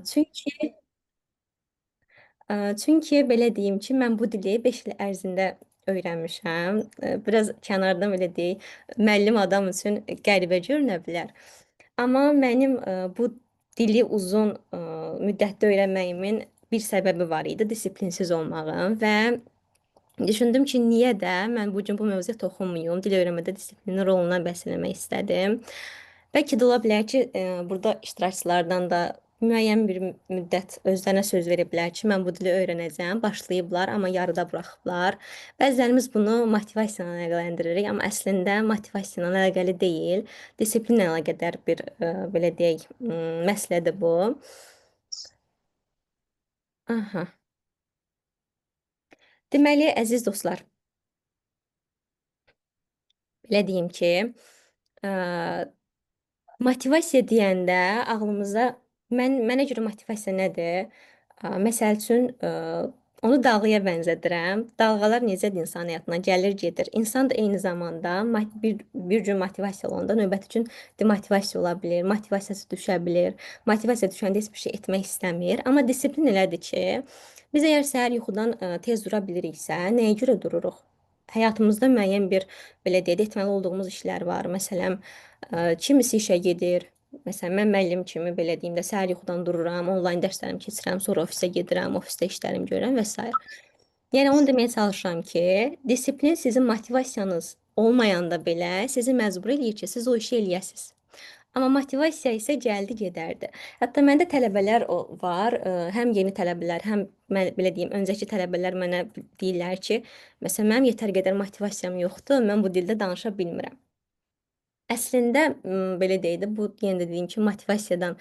Çünki çünki belə deyim ki, mən bu dili 5 il ərzində öyrənmişəm. Biraz kənardan belə deyək, müəllim adam üçün qəribə görünə bilər. Amma mənim bu dili uzun müddətdə öyrənməyimin bir səbəbi var idi, disiplinsiz olmağım və düşündüm ki, niyə də mən bu gün bu mövzuya toxunmayım, dil öyrənmədə disiplinin rolundan bəhs eləmək istədim. Bəlkə də ola bilər ki, burada iştirakçılardan da müəyyən bir müddət özlərinə söz veriblər ki, mən bu dili öyrənəcəm, başlayıblar, amma yarıda buraxıblar. Bəzilərimiz bunu motivasiya ilə əlaqələndiririk, amma əslində motivasiya ilə əlaqəli deyil, disiplinlə əlaqədar bir belə deyək, məsələdir bu. Aha. Deməli, əziz dostlar, belə deyim ki, ə, motivasiya deyəndə ağlımıza mənə görə motivasiya nədir? Məsəl üçün, onu dalğaya bənzədirəm. Dalğalar necədir insan həyatına gəlir, gedir. İnsan da eyni zamanda bir gün motivasiya olanda növbəti gün demotivasiya ola bilir, motivasiyası düşə bilir. Motivasiya düşəndə heç bir şey etmək istəmir. Amma disiplin elədir ki, biz əgər səhər yuxudan tez dura biliriksə, nəyə görə dururuq? Həyatımızda müəyyən bir, belə deyək, etməli olduğumuz işlər var. Məsələn, kimisi işə gedir. Məsələn, mən müəllim kimi belə deyim də səhər yuxudan dururam, onlayn dərslərimi keçirəm, sonra ofisə gedirəm, ofisdə işlərimi görürəm və s. Yəni onu deməyə çalışıram ki, disiplin sizin motivasiyanız olmayanda belə sizi məcbur eləyir ki, siz o işi eləyəsiniz. Amma motivasiya isə gəldi gedərdi. Hətta məndə tələbələr var, həm yeni tələbələr, həm mən belə deyim, öncəki tələbələr mənə deyirlər ki, məsələn, mənim yetər qədər motivasiyam yoxdur, mən bu dildə danışa bilmirəm. Əslində belə deyək də, bu yenə də dediyim kimi motivasiyadan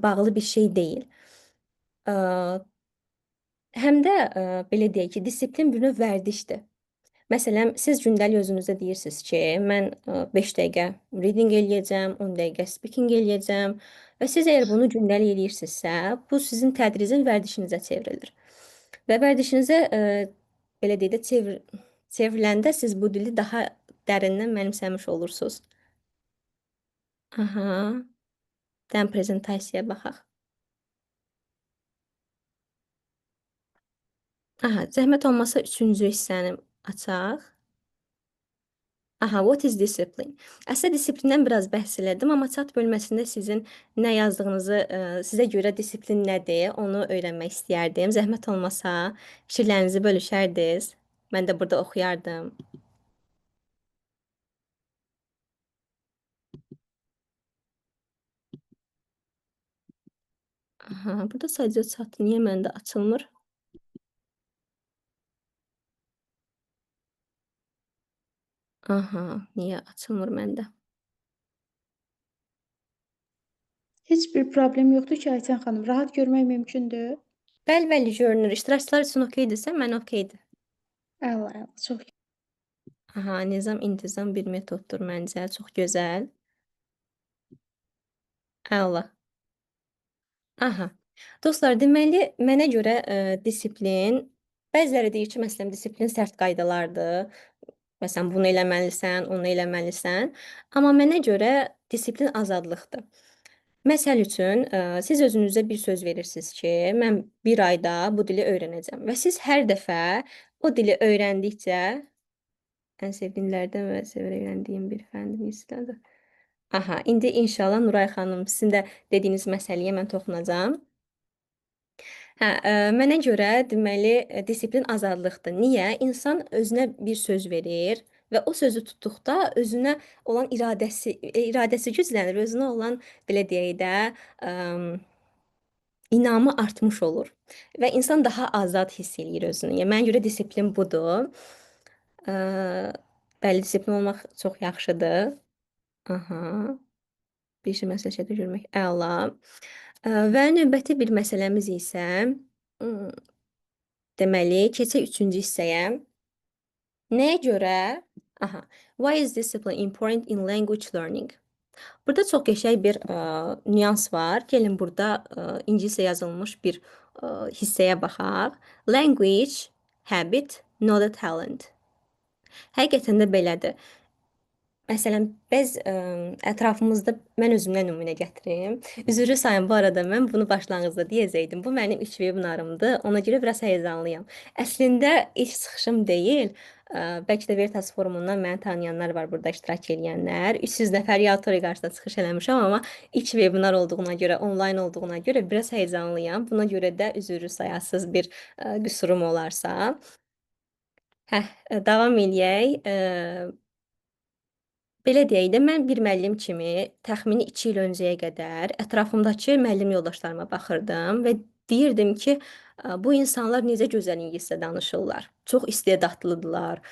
bağlı bir şey deyil. Həm də belə deyək ki, disiplin bir növ vərdişdir. Məsələn, siz gündəlik özünüzə deyirsiniz ki, mən 5 dəqiqə reading eləyəcəm, 10 dəqiqə speaking eləyəcəm və siz əgər bunu gündəlik eləyirsinizsə, bu sizin tədricən vərdişinizə çevrilir. Və vərdişinizə belə deyək də çevriləndə siz bu dili daha dərindən mənimsəmiş olursunuz. Aha, dən prezentasiyaya baxaq. Aha, zəhmət olmasa üçüncü hissəni açaq. Aha, what is discipline? Əslində disiplindən biraz bəhs elədim, amma chat bölməsində sizin nə yazdığınızı, sizə görə disiplin nədir, onu öyrənmək istəyərdim. Zəhmət olmasa fikirlərinizi bölüşərdiniz. Mən də burada oxuyardım. Aha, burada sadəcə chat niyə məndə açılmır? Aha, niyə açılmır məndə? Heç bir problem yoxdur ki, Ayten xanım. Rahat görmək mümkündür. Bəli, görünür. İştirakçılar üçün okeydirsə, mən okeydir. Əla, çox Aha, nizam, intizam bir metoddur məncə. Çox gözəl. Əla. Aha. Dostlar, deməli, mənə görə disiplin, bəziləri deyir ki, məsələn, disiplin sərt qaydalardır. Məsələn, bunu eləməlisən, onu eləməlisən. Amma mənə görə disiplin azadlıqdır. Məsəl üçün, siz özünüzə bir söz verirsiniz ki, mən bir ayda bu dili öyrənəcəm və siz hər dəfə o dili öyrəndikcə ən sevdiyimlərdən və sevərək öyrəndiyim bir fəndir hisslədir. Aha, indi inşallah Nuray xanım, sizin də dediyiniz məsələyə mən toxunacağam. Hə, mənə görə deməli disiplin azadlıqdır. Niyə? İnsan özünə bir söz verir və o sözü tutduqda özünə olan iradəsi güclənir, özünə olan belə deyək də, inamı artmış olur və insan daha azad hiss eləyir özünü. Yəni mənə görə disiplin budur. Bəli, disiplin olmaq çox yaxşıdır. Aha. Bir şey məsələ şəkildə görmək əla. Və növbəti bir məsələmiz isə deməli, keçək üçüncü hissəyə. Nəyə görə? Aha. Why is discipline important in language learning? Burada çox qəşəng bir nüans var. Gəlin burada ingiliscə yazılmış bir hissəyə baxaq. Language, habit, not a talent. Həqiqətən də belədir. Məsələn, biz ətrafımızda mən özümdən nümunə gətirim. Üzrlü sayın bu arada mən bunu başlanğıcda deyəcəydim. Bu mənim ilk vebinarımdır. Ona görə biraz həyəcanlıyam. Əslində ilk çıxışım deyil. Bəlkə də Veritas forumundan məni tanıyanlar var, burada iştirak edənlər. 300 nəfər auditoriya qarşısında çıxış eləmişəm, amma ilk vebinar olduğuna görə, onlayn olduğuna görə biraz həyəcanlıyam. Buna görə də üzrlü sayasız bir qüsurum olarsa. Hə, davam eləyək. Belə deyək də, mən bir müəllim kimi təxmini 2 il öncəyə qədər ətrafımdakı müəllim yoldaşlarıma baxırdım və deyirdim ki, bu insanlar necə gözəl ingiliscə danışırlar. Çox istedadlıdırlar.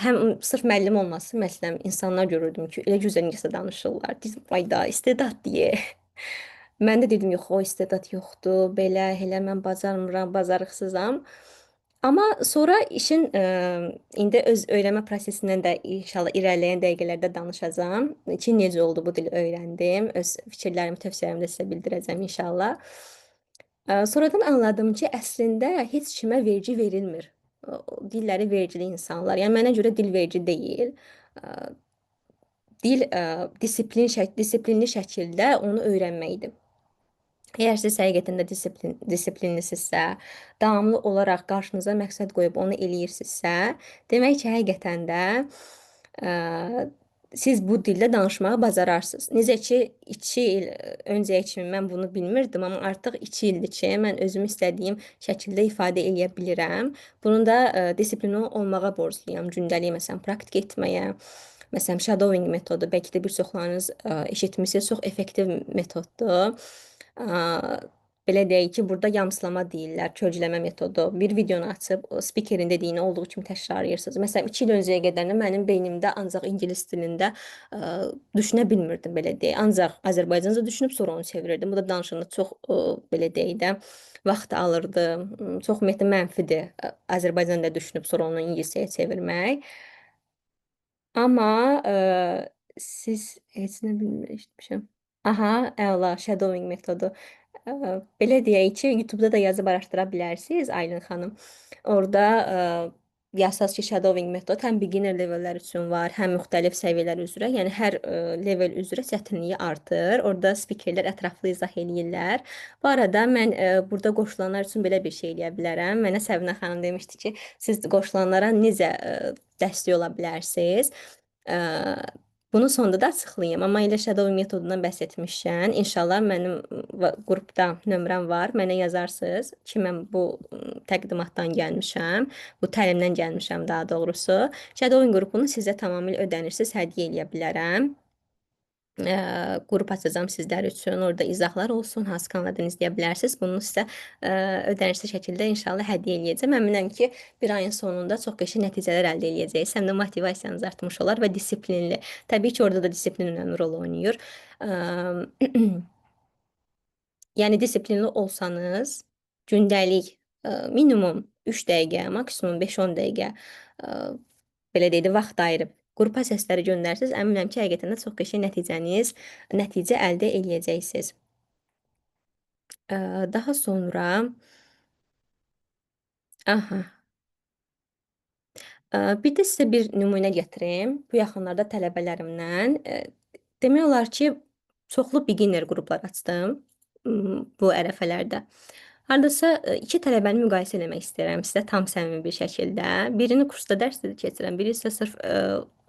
Həm sırf müəllim olması, məsələn, insanlar görürdüm ki, elə gözəl ingiliscə danışırlar. Deyirdim, vay da, istedad deyə. Mən də dedim, yox, o istedad yoxdur, belə, elə mən bacarmıram, bacarıqsızam. Amma sonra işin indi öz öyrənmə prosesindən də inşallah irəliləyən dəqiqələrdə danışacağam ki, necə oldu bu dili öyrəndim. Öz fikirlərimi, tövsiyələrimi də sizə bildirəcəm inşallah. Sonradan anladım ki, əslində heç kimə vergi verilmir. Dilləri vergili insanlar. Yəni mənə görə dil vergi deyil. Dil disiplinli şəkildə onu öyrənməkdir. Əgər siz həqiqətən də disiplinlisinizsə, davamlı olaraq qarşınıza məqsəd qoyub onu eləyirsinizsə, demək ki, həqiqətən də siz bu dildə danışmağı bacararsınız. Necə ki, 2 il öncəyə kimi mən bunu bilmirdim, amma artıq 2 ildir ki, mən özümü istədiyim şəkildə ifadə edə bilirəm. Bunu da disiplinli olmağa borcluyam, gündəlik məsələn praktik etməyə. Məsələn, shadowing metodu, bəlkə də bir çoxlarınız eşitmisiniz, çox effektiv metoddur. Belə deyək ki, burada yamsılama deyirlər, kölgələmə metodu. Bir videonu açıb spikerin dediyini olduğu kimi təkrarlayırsınız. Məsələn, 2 il öncəyə qədər mənim beynimdə ancaq ingilis dilində düşünə bilmirdim, belə deyək. Ancaq Azərbaycanca düşünüb sonra onu çevirirdim. Bu da danışığında çox belə deyək də vaxt alırdı. Çox ümumiyyətlə mənfidir Azərbaycanda düşünüb sonra onu ingiliscəyə çevirmək. Amma siz heç nə bilmirmişəm. Aha, əla, shadowing metodu. Belə deyək ki, YouTube-da da yazıb araşdıra bilərsiniz, Aylin xanım. Orada yazsaz ki, shadowing metod həm beginner levellər üçün var, həm müxtəlif səviyyələr üzrə, yəni hər level üzrə çətinliyi artır. Orada spikerlər ətraflı izah eləyirlər. Bu arada mən burada qoşulanlar üçün belə bir şey eləyə bilərəm. Mənə Səvinə xanım demişdi ki, siz qoşulanlara necə dəstək ola bilərsiniz? Bunu sonda da açıqlayım. Amma elə shadowing metodundan bəhs etmişkən, inşallah mənim qrupda nömrəm var. Mənə yazarsınız ki, mən bu təqdimatdan gəlmişəm, bu təlimdən gəlmişəm daha doğrusu. Shadowing qrupunu sizə tamamilə ödənişsiz hədiyyə eləyə bilərəm. Qrup açacağım sizlər üçün. Orada izahlar olsun, hansı kanallardan izləyə bilərsiniz. Bunu sizə ödənişli şəkildə inşallah hədiyyə eləyəcəm. Əminəm ki, bir ayın sonunda çox qəşəng nəticələr əldə eləyəcəksiniz. Həm də motivasiyanız artmış olar və disiplinli. Təbii ki, orada da disiplin önəmli rol oynayır. Yəni disiplinli olsanız, gündəlik minimum 3 dəqiqə, maksimum 5-10 dəqiqə belə deyək də vaxt ayırıb qrupa səsləri göndərsiniz, əminəm ki, həqiqətən də çox qəşəng nəticə əldə eləyəcəksiniz. Daha sonra aha. Bir də sizə bir nümunə gətirim. Bu yaxınlarda tələbələrimdən demək olar ki, çoxlu beginner qruplar açdım bu ərəfələrdə. Hardasa 2 tələbəni müqayisə eləmək istəyirəm sizə tam səmimi bir şəkildə. Birini kursda dərs keçirəm, biri isə sırf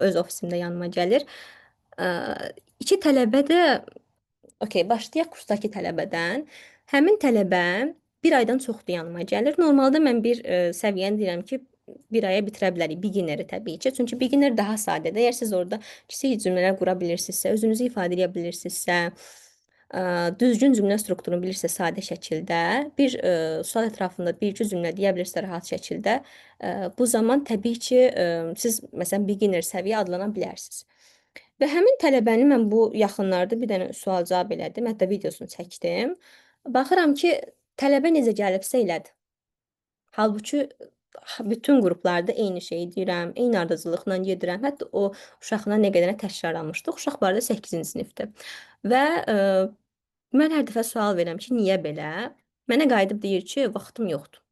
öz ofisimdə yanıma gəlir. 2 tələbə də başlayaq kursdakı tələbədən. Həmin tələbə bir aydan çoxdur yanıma gəlir. Normalda mən bir səviyyəni deyirəm ki, bir aya bitirə bilərik. Beginneri təbii ki. Çünki beginner daha sadədir. Əgər siz orada kiçik cümlələr qura bilirsinizsə, özünüzü ifadə edə bilirsinizsə, düzgün cümlə strukturunu bilirsə sadə şəkildə, bir sual ətrafında bir-iki cümlə deyə bilirsə rahat şəkildə, bu zaman təbii ki, siz məsələn beginner səviyyə adlana bilərsiniz. Və həmin tələbəni mən bu yaxınlarda bir dənə sual-cavab elədim, hətta videosunu çəkdim. Baxıram ki, tələbə necə gəlibsə elədi. Halbuki bütün qruplarda eyni şeyi deyirəm, eyni ardıcıllıqla gedirəm. Hətta o uşaqla nə qədərə təkrarlamışdıq. Uşaq bu arada 8-ci sinifdir. Və mən hər dəfə sual verirəm ki, niyə belə? Mənə qayıdıb deyir ki, vaxtım yoxdur.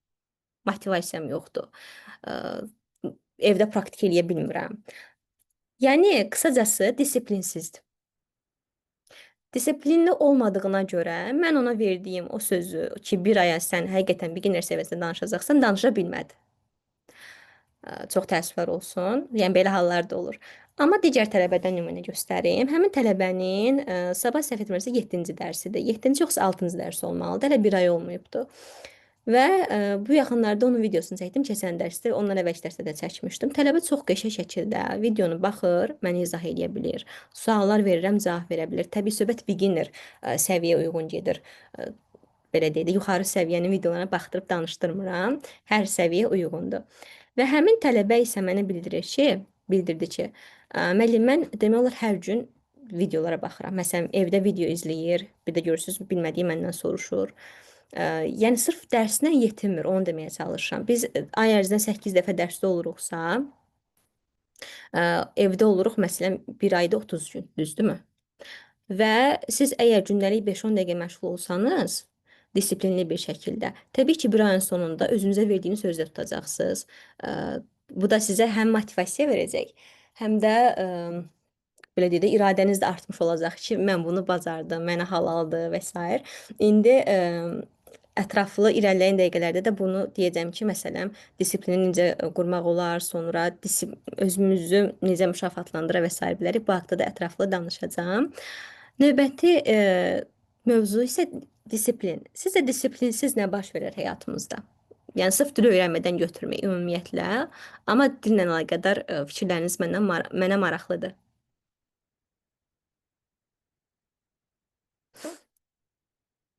Motivasiyam yoxdur. Evdə praktik eləyə bilmirəm. Yəni qısacası disiplinsizdir. Disiplinli olmadığına görə mən ona verdiyim o sözü ki, bir aya sən həqiqətən beginner səviyyəsində danışacaqsan, danışa bilmədi. Çox təəssüflər olsun. Yəni belə hallar da olur. Amma digər tələbədən nümunə göstərim. Həmin tələbənin sabah səhv etmirəmsə 7-ci dərsidir. 7-ci yoxsa 6-cı dərs olmalıdır. Hələ bir ay olmayıbdı. Və bu yaxınlarda onun videosunu çəkdim. Keçən dərsdə, ondan əvvəlki dərsdə də çəkmişdim. Tələbə çox qəşəng şəkildə videonu baxır, məni izah edə bilir. Suallar verirəm, cavab verə bilir. Təbii söhbət beginner səviyyəyə uyğun gedir. Ə, Belə deyək də, yuxarı səviyyənin videolarına baxdırıb danışdırmıram. Hər səviyyə uyğundur. Və həmin tələbə isə mənə bildirdi ki, müəllim, mən demək olar hər gün videolara baxıram. Məsələn, evdə video izləyir, bir də görürsüz, bilmədiyi məndən soruşur. Yəni sırf dərsinə yetinmir, onu deməyə çalışıram. Biz ay ərzində 8 dəfə dərsdə oluruqsa, evdə oluruq məsələn bir ayda 30 gün, düzdürmü? Və siz əgər gündəlik 5-10 dəqiqə məşğul olsanız, disiplinli bir şəkildə, təbii ki, bir ayın sonunda özünüzə verdiyiniz sözdə tutacaqsınız. Ə, Bu da sizə həm motivasiya verəcək, həm də belə deyək də iradəniz də artmış olacaq ki, mən bunu bacardım, mənə halaldır və s. İndi ətraflı irəliləyən dəqiqələrdə də bunu deyəcəm ki, məsələn, disiplini necə qurmaq olar, sonra özümüzü necə mükafatlandıra və s. bilərik. Bu haqqda da ətraflı danışacağam. Növbəti mövzu isə disiplin. Sizcə disiplinsiz nə baş verər həyatımızda? Yəni sırf dil öyrənmədən götürmək ümumiyyətlə, amma dillə əlaqədar fikirləriniz mənə maraqlıdır.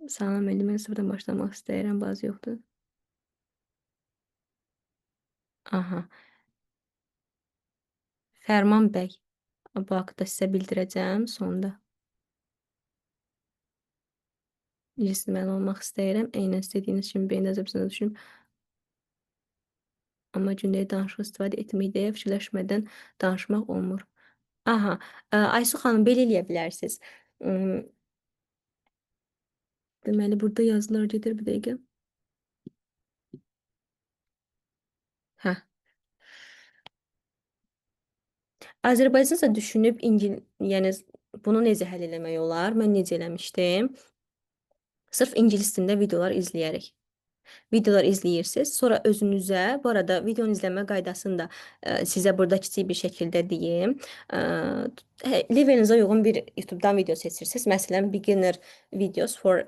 Salam müəllim, mən sıfırdan başlamaq istəyirəm, bazı yoxdur. Aha, Fərman bəy, bu haqda sizə bildirəcəm sonda. Cismən olmaq istəyirəm, eynən istədiyiniz kimi beyin əzəbsinə düşünüb, amma gündəlik danışıq istifadə etməkdə fikirləşmədən danışmaq olmur. Aha, Aysu xanım, belə eləyə bilərsiniz. Deməli, burada yazılar gedir, bir dəqiqə. Hə. Azərbaycanca düşünüb yəni bunu necə həll eləmək olar? Mən necə eləmişdim? Sırf ingilis dilində videolar izləyərək. Videolar izləyirsiniz, sonra özünüzə, bu arada videonu izləmə qaydasını da sizə burada kiçik bir şəkildə deyim. Levelinizə uyğun bir YouTube-dan video seçirsiniz. Məsələn, beginner videos for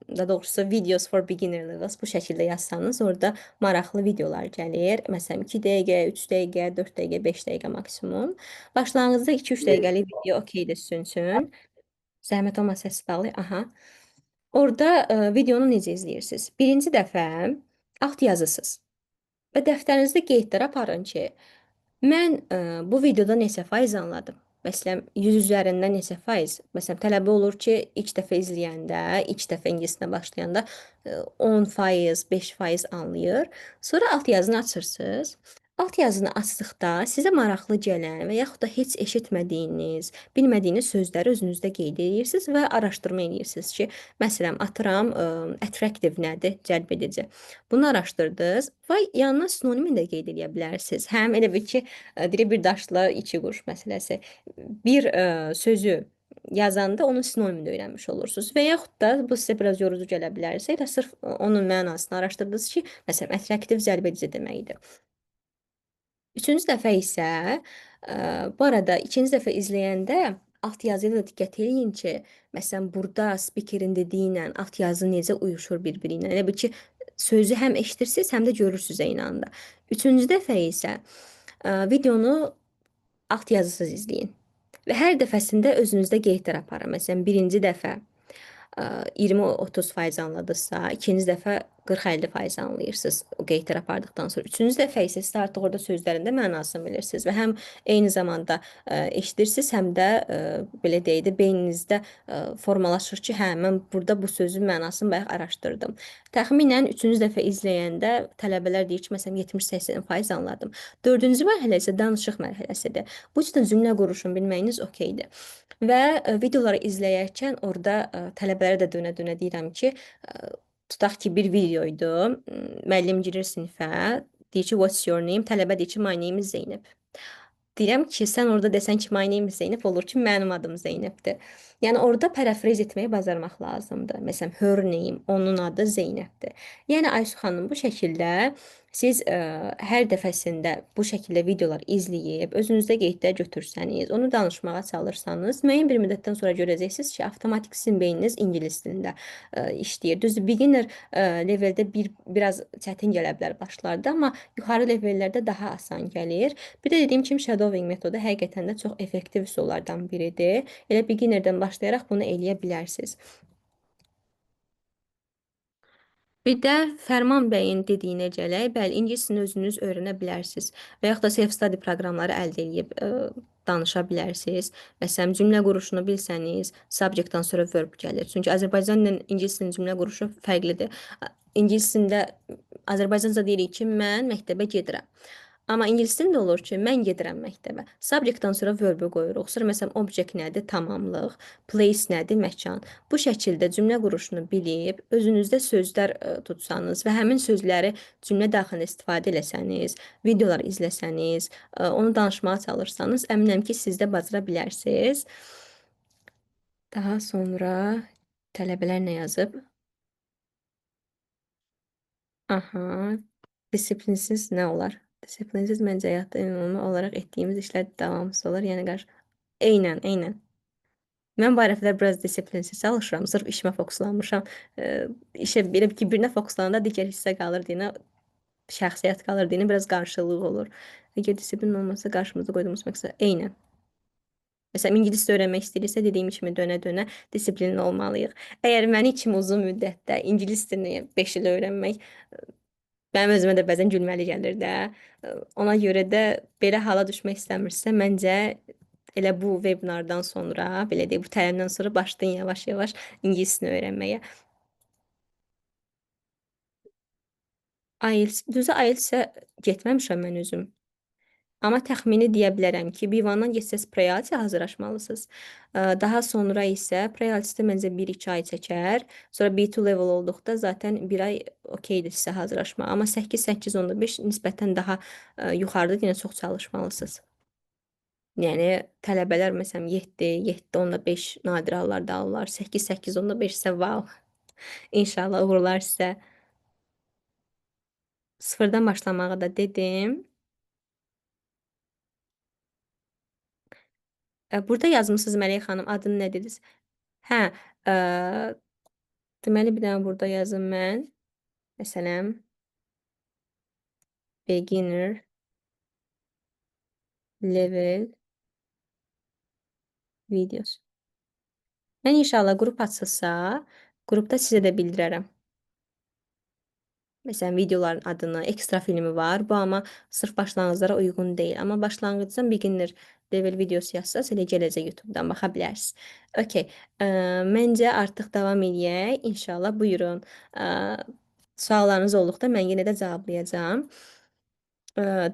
daha doğrusu videos for beginner levels bu şəkildə yazsanız, orada maraqlı videolar gəlir. Məsələn, 2 dəqiqə, 3 dəqiqə, 4 dəqiqə, 5 dəqiqə maksimum. Başlanğıcda 2-3 dəqiqəlik video okeydir, sünsün. Zəhmət olmasa səs bağlayın. Aha. Orada videonu necə izləyirsiniz? Birinci dəfə alt yazısız və dəftərinizdə qeydlər aparın ki, mən bu videoda neçə faiz anladım. Məsələn, 100 üzərindən neçə faiz? Məsələn, tələbə olur ki, ilk dəfə izləyəndə, ilk dəfə ingiliscə başlayanda 10%, 5% anlayır. Sonra alt yazını açırsınız. Alt yazını açdıqda sizə maraqlı gələn və yaxud da heç eşitmədiyiniz, bilmədiyiniz sözləri özünüzdə qeyd edirsiniz və araşdırma edirsiniz ki, məsələn, atıram, attractive nədir, cəlb edici. Bunu araşdırdınız və yanına sinonimi də qeyd edə bilərsiniz. Həm elə bil ki, dili bir daşla iki quş məsələsi. Bir sözü yazanda onun sinonimini də öyrənmiş olursunuz. Və yaxud da bu sizə biraz yorucu gələ bilərsə, elə sırf onun mənasını araşdırdınız ki, məsələn, attractive cəlb edici deməkdir. Üçüncü dəfə isə, bu arada ikinci dəfə izləyəndə alt yazıya da diqqət eləyin ki, məsələn, burada spikerin dediyi ilə alt yazı necə uyuşur bir-biri ilə. Elə bil ki, sözü həm eşidirsiniz, həm də görürsünüz eyni anda. Üçüncü dəfə isə videonu alt yazısız izləyin. Və hər dəfəsində özünüzdə qeydlər aparın. Məsələn, birinci dəfə 20-30% anladısa, ikinci dəfə 40-50% anlayırsınız o qeydlər apardıqdan sonra. Üçüncü dəfə isə siz artıq orada sözlərin də mənasını bilirsiniz və həm eyni zamanda eşidirsiniz, həm də belə deyək də beyninizdə formalaşır ki, hə, mən burada bu sözün mənasını bayaq araşdırdım. Təxminən üçüncü dəfə izləyəndə tələbələr deyir ki, məsələn 70-80% anladım. Dördüncü mərhələ isə danışıq mərhələsidir. Bu cür cümlə quruşunu bilməyiniz okeydir. Və videoları izləyərkən orada tələbələrə də dönə-dönə deyirəm ki, tutaq ki, bir videoydu. Müəllim girir sinifə, deyir ki, what's your name? Tələbə deyir ki, my name is Zeynəb. deyirəm ki, sən orada desən ki, my name is Zeynep, olur ki, mənim adım Zeynəbdir. Yəni orada parafraz etməyi bacarmaq lazımdır. Məsələn, her name, onun adı Zeynəbdir. Yəni Aysu xanım bu şəkildə siz hər dəfəsində bu şəkildə videolar izləyib özünüzdə qeydlər götürsəniz, onu danışmağa çalışsanız, müəyyən bir müddətdən sonra görəcəksiniz ki, avtomatik sizin beyniniz ingilis dilində işləyir. Düzdür, beginner leveldə biraz çətin gələ bilər başlarda, amma yuxarı levellərdə daha asan gəlir. Bir də dediyim kimi shadowing metodu həqiqətən də çox effektiv üsullardan biridir. Elə beginnerdən başlayaraq bunu eləyə bilərsiniz. Bir də Fərman bəyin dediyinə gələk, bəli, ingilisini özünüz öyrənə bilərsiniz və yaxud da self-study proqramları əldə edib danışa bilərsiniz. Məsələn, cümlə quruşunu bilsəniz, subject-dan sonra verb gəlir. Çünki Azərbaycan ilə ingilis dilinin cümlə quruşu fərqlidir. İngilis dilində Azərbaycanca deyirik ki, mən məktəbə gedirəm. Amma ingilis dilində olur ki, mən gedirəm məktəbə. Subject-dan sonra verb qoyuruq. Sonra məsələn, object nədir? Tamamlıq. Place nədir? Məkan. Bu şəkildə cümlə quruşunu bilib, özünüzdə sözlər tutsanız və həmin sözləri cümlə daxilində istifadə eləsəniz, videolar izləsəniz, onu danışmağa çalışsanız, əminəm ki, siz də bacara bilərsiniz. Daha sonra tələbələr nə yazıb? Aha, disiplinsiz nə olar? Disiplinsiz məncə həyatda ümumi olaraq etdiyimiz işlər davamsız olur. Yəni qarşı eynən. Mən bu ərəflər biraz disiplinsiz çalışıram. Sırf işimə fokuslanmışam. İşə belə ki, birinə fokuslananda digər hissə qalır deyinə, şəxsiyyət qalır deyinə biraz qarşılıq olur. Əgər disiplin olmasa qarşımıza qoyduğumuz məqsəd eynən. Məsələn, ingilis öyrənmək istəyirsə, dediyim kimi dönə-dönə disiplinli olmalıyıq. Əgər məni kimi uzun müddətdə ingilis dilini 5 il öyrənmək mənim özümə də bəzən gülməli gəlir də. Ona görə də belə hala düşmək istəmirsə, məncə elə bu vebinardan sonra, belə deyək, bu təlimdən sonra başlayın yavaş-yavaş ingilisini öyrənməyə. IELTS, düzü IELTS-ə getməmişəm mən özüm. Amma təxmini deyə bilərəm ki, B1-dan getsəz pre-IELTS-ə hazırlaşmalısınız. Daha sonra isə pre-IELTS-də məncə 1-2 ay çəkər. Sonra B2 level olduqda zaten 1 ay okeydir sizə hazırlaşma. Amma 8-8.5 nisbətən daha yuxarıda yenə çox çalışmalısınız. Yəni tələbələr məsələn 7, 7.5 nadir hallarda alırlar. 8, 8.5 isə wow. İnşallah uğurlar sizə. Sıfırdan başlamağı da dedim. Burada yazmısınız Mələk xanım, adını nə dediniz? Hə, ə, deməli bir dənə burada yazım mən. Məsələn, beginner level videos. Mən inşallah qrup açılsa, qrupda sizə də bildirərəm. Məsələn, videoların adını, ekstra filmi var. Bu amma sırf başlanğıclara uyğun deyil. Amma başlanğıcdan beginner level videosu yazsaz, elə gələcək YouTube-dan baxa bilərsiniz. Okey, məncə artıq davam edək. İnşallah, buyurun. Suallarınız olduqda mən yenə də cavablayacağam.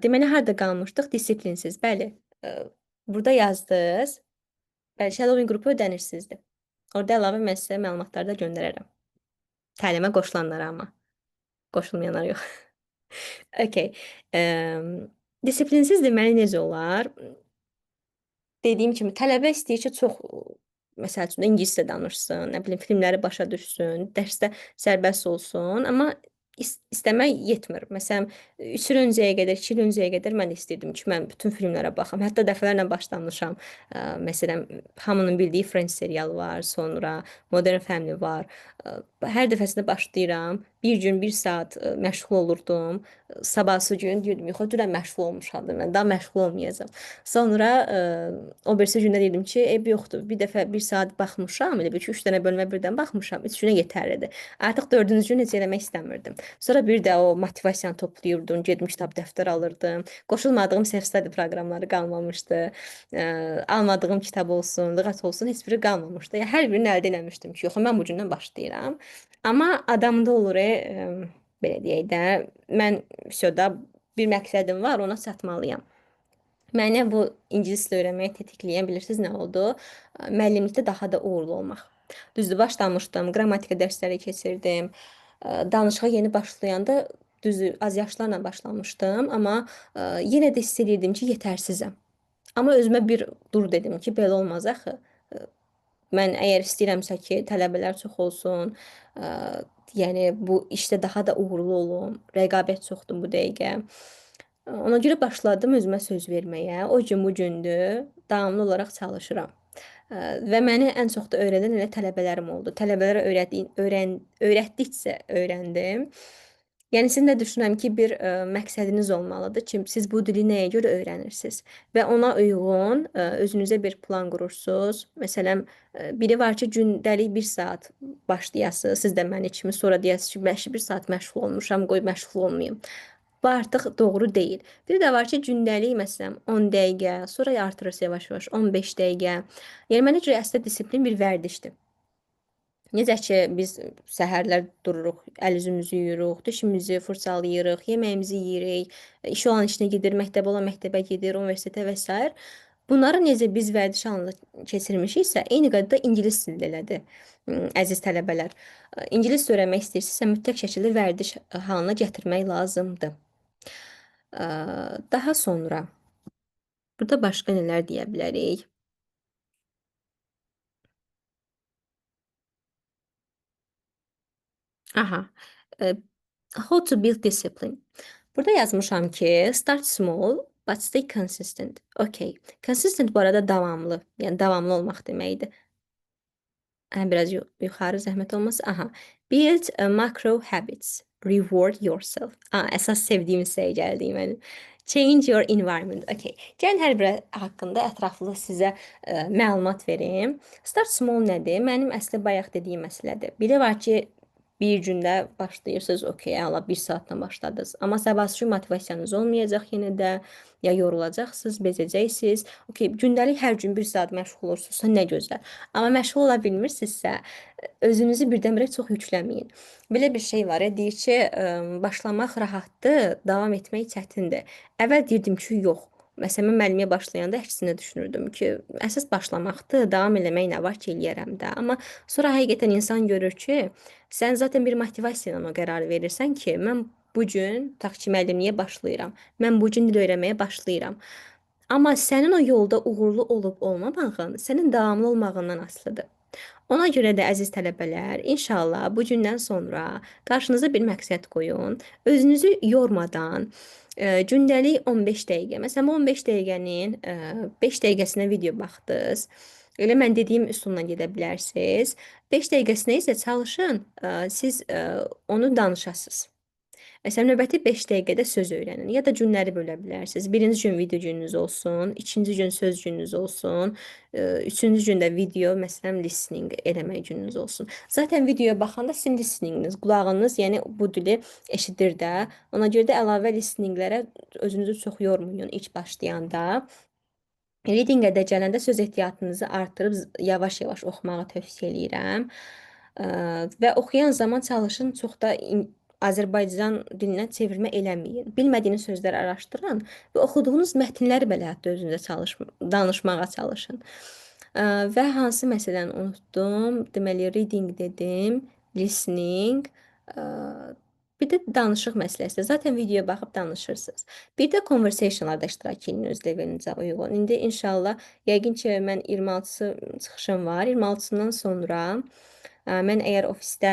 Deməli, harada qalmışdıq? Disiplinsiz. Bəli, burada yazdınız. Bəli, shadowing qrupu ödənişsizdir. Orada əlavə mən sizə məlumatları da göndərərəm. Təlimə qoşulanlara amma. Qoşulmayanlara yox. Okey. Disiplinsiz deməli necə olar? Dediyim kimi tələbə istəyir ki, çox məsəl üçün ingiliscə danışsın, nə bilim filmləri başa düşsün, dərsdə sərbəst olsun, amma istəmək yetmir. Məsələn, 3 il öncəyə qədər, 2 il öncəyə qədər mən də istəyirdim ki, mən bütün filmlərə baxam. Hətta dəfələrlə başlamışam. Məsələn, hamının bildiyi Friends serialı var, sonra Modern Family var. Hər dəfəsində başlayıram. Bir gün 1 saat məşğul olurdum. Sabahsı gün deyirdim, yox, dünən məşğul olmuşam, mən daha məşğul olmayacağam. Sonra o birisi gündə dedim ki, eybi yoxdur. Bir dəfə 1 saat baxmışam, elə bir 3 dənə bölmə birdən baxmışam. 3 günə yetərlidir. Artıq 4-cü gün heç eləmək istəmirdim. Sonra bir də o motivasiyanı toplayırdım, gedim kitab dəftər alırdım. Qoşulmadığım self-study proqramları qalmamışdı. Almadığım kitab olsun, lüğət olsun, heç biri qalmamışdı. Yəni hər birini əldə eləmişdim ki, yox, mən bu gündən başlayıram. Amma adamda olur, belə deyək də, mən da bir məqsədim var, ona çatmalıyam. Mənə bu ingilis dili öyrənməyi tetikləyən bilirsiniz nə oldu? Müəllimlikdə daha da uğurlu olmaq. Düzdür, başlamışdım, qrammatika dərsləri keçirdim. Danışığa yeni başlayanda düzdür, az yaşlarla başlamışdım, amma yenə də hiss edirdim ki, yetərsizəm. Amma özümə bir dur dedim ki, belə olmaz axı. Mən əgər istəyirəmsə ki, tələbələr çox olsun, ə, yəni bu işdə daha da uğurlu olum, rəqabət çoxdur bu dəqiqə. Ona görə başladım özümə söz verməyə. O gün bu gündür, davamlı olaraq çalışıram. Və məni ən çox da öyrədən elə tələbələrim oldu. Tələbələrə öyrətdikcə öyrəndim. Yəni sizin də düşünürəm ki, bir məqsədiniz olmalıdır ki, siz bu dili nəyə görə öyrənirsiniz və ona uyğun özünüzə bir plan qurursunuz. Məsələn, biri var ki, gündəlik 1 saat başlayasınız, siz də məni kimi, sonra deyəsiniz ki, 1 saat məşğul olmuşam, qoy məşğul olmayım. Bu artıq doğru deyil. Bir də var ki, gündəlik məsələn 10 dəqiqə, sonra artırırsınız yavaş-yavaş 15 dəqiqə. Yəni mənə görə əslində disiplin bir vərdişdir. Necə ki, biz səhərlər dururuq, əl-üzümüzü yuyuruq, dişimizi fırçalayırıq, yeməyimizi yeyirik, işi olan işinə gedir, məktəbə olan məktəbə gedir, universitetə və s. Bunları necə biz vərdiş halında keçirmişiksə, eyni qaydada ingilis dili də elədir. Əziz tələbələr, ingilis öyrənmək istəyirsinizsə, mütləq şəkildə vərdiş halına gətirmək lazımdır. Daha sonra burada başqa nələr deyə bilərik? Aha. e, How to build discipline. Burada yazmışam ki, start small but stay consistent. Okay. Consistent bu arada davamlı. Yəni davamlı olmaq deməkdir. Biraz yuxarı zəhmət olmasa. Aha. Build macro habits. Reward yourself. Əsas sevdiyim hissəyə gəldik mənim. Change your environment. Okay. Gəlin hər biri haqqında ətraflı sizə məlumat verim. Start small nədir? Mənim əsli bayaq dediyim məsələdir. Biri var ki, bir gündə başlayırsınız, okey, əla 1 saatdan başladınız. Amma sabahsı gün motivasiyanız olmayacaq yenə də, ya yorulacaqsınız, bezəcəksiniz. Okey, gündəlik hər gün 1 saat məşğul olursunuzsa nə gözəl. Amma məşğul ola bilmirsinizsə, özünüzü birdən-birə çox yükləməyin. Belə bir şey var, deyir ki, başlamaq rahatdır, davam etmək çətindir. Əvvəl deyirdim ki, yox. Məsələn, mən müəlliməyə başlayanda əksinə düşünürdüm ki, əsas başlamaqdır, davam eləmək nə var ki, eləyərəm də. Amma sonra həqiqətən insan görür ki, sən zaten bir motivasiya ilə o qərarı verirsən ki, mən bu gün tutaq ki, müəllimliyə başlayıram. Mən bu gün dil öyrənməyə başlayıram. Amma sənin o yolda uğurlu olub olmamağın sənin davamlı olmağından asılıdır. Ona görə də əziz tələbələr, inşallah bu gündən sonra qarşınıza bir məqsəd qoyun. Özünüzü yormadan gündəlik 15 dəqiqə, məsələn 15 dəqiqənin 5 dəqiqəsinə video baxdınız. Elə mən dediyim üsulla gedə bilərsiniz. 5 dəqiqəsinə isə çalışın, siz onu danışasınız. Məsələn, növbəti 5 dəqiqədə söz öyrənin ya da günləri bölə bilərsiniz. Birinci gün video gününüz olsun, ikinci gün söz gününüz olsun, üçüncü gündə video, məsələn, listening eləmək gününüz olsun. Zaten videoya baxanda sizin listeninginiz, qulağınız, yəni bu dili eşidir də. Ona görə də əlavə listeninglərə özünüzü çox yormayın ilk başlayanda. Reading-ə də gələndə söz ehtiyatınızı artırıb yavaş-yavaş oxumağı tövsiyə eləyirəm. Və oxuyan zaman çalışın çox da Azərbaycan dilinə çevirmə eləməyin. Bilmədiyiniz sözləri araşdırın və oxuduğunuz mətnləri belə hətta özünüzə danışmağa çalışın. Və hansı məsələni unutdum? Deməli, reading dedim, listening, bir də danışıq məsələsi. Zaten videoya baxıb danışırsınız. Bir də conversationlarda iştirak edin öz levelinizə uyğun. İndi inşallah, yəqin ki, mən 26-sı çıxışım var. 26-sından sonra mən əgər ofisdə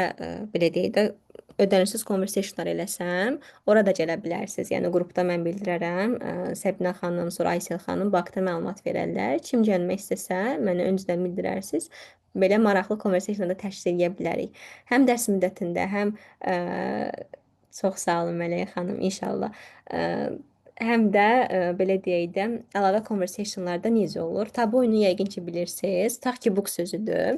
belə deyək də ödənişsiz conversationlar eləsəm, orada gələ bilərsiniz. Yəni qrupda mən bildirərəm. Səbinə xanım, sonra Aysel xanım Bakıda məlumat verərlər. Kim gəlmək istəsə, mənə öncədən bildirərsiz. Belə maraqlı conversationda təşkil edə bilərik. Həm dərs müddətində, həm çox sağ olun Mələk xanım, inşallah. Həm də belə deyək də əlavə conversationlarda necə olur? Tabu oyunu yəqin ki bilirsiniz. Tutaq ki, book sözüdür.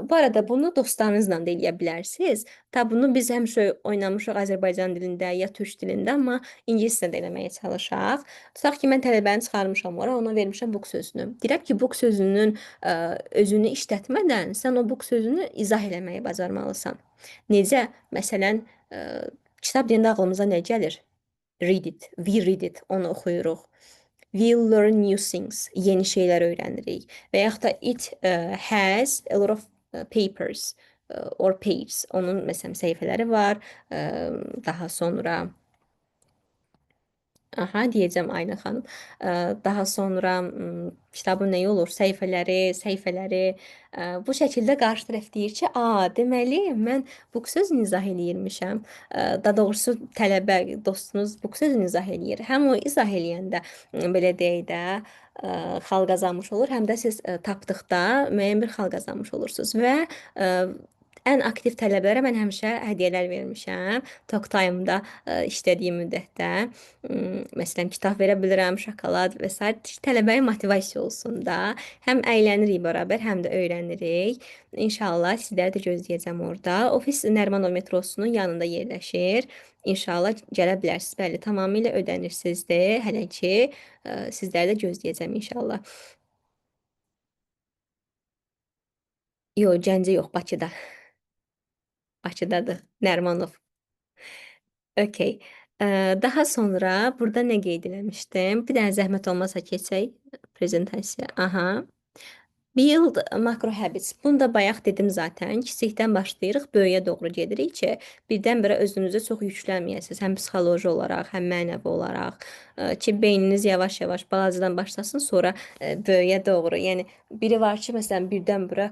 Bu arada bunu dostlarınızla da eləyə bilərsiniz. Tabunu biz həmişə oynamışıq Azərbaycan dilində ya türk dilində, amma ingiliscə də eləməyə çalışaq. Tutaq ki, mən tələbəni çıxarmışam ora, ona vermişəm book sözünü. Deyirəm ki, book sözünün özünü işlətmədən sən o book sözünü izah eləməyi bacarmalısan. Necə? Məsələn, kitab deyəndə ağlımıza nə gəlir? Read it, we read it, onu oxuyuruq. We'll learn new things, yeni şeylər öyrənirik. Və yaxud da it has a lot of papers or pages. Onun məsələn səhifələri var. Daha sonra Aha, deyəcəm Aynə xanım. Daha sonra kitabın nəyi olur? Səhifələri bu şəkildə qarşı tərəf deyir ki, deməli mən bu sözünü izah eləyirmişəm. Daha doğrusu tələbə dostunuz bu sözünü izah eləyir. Həm o izah eləyəndə belə deyək də xal qazanmış olur, həm də siz tapdıqda müəyyən bir xal qazanmış olursunuz və ə, ən aktiv tələbələrə mən həmişə hədiyyələr vermişəm. Talk Time-da işlədiyim müddətdə. Məsələn, kitab verə bilirəm, şokolad və s. Tələbəyə motivasiya olsun da. Həm əylənirik bərabər, həm də öyrənirik. İnşallah sizləri də gözləyəcəm orada. Ofis Nərimanov metrosunun yanında yerləşir. İnşallah gələ bilərsiniz. Bəli, tamamilə ödənirsizdir. Hələ ki, sizləri də gözləyəcəm inşallah. Yox, Gəncə yox, Bakıda. Bakıdadır. Nərimanov. Okay. Daha sonra burada nə qeyd eləmişdim? Bir dənə zəhmət olmasa keçək prezentasiya. Aha. Build macro habits. Bunu da bayaq dedim zaten. Kiçikdən başlayırıq, böyüyə doğru gedirik ki, birdən-birə özünüzə çox yüklənməyəsiniz. Həm psixoloji olaraq, həm mənəvi olaraq. Ki, beyniniz yavaş-yavaş balacadan başlasın, sonra böyüyə doğru. Yəni biri var ki, məsələn, birdən-birə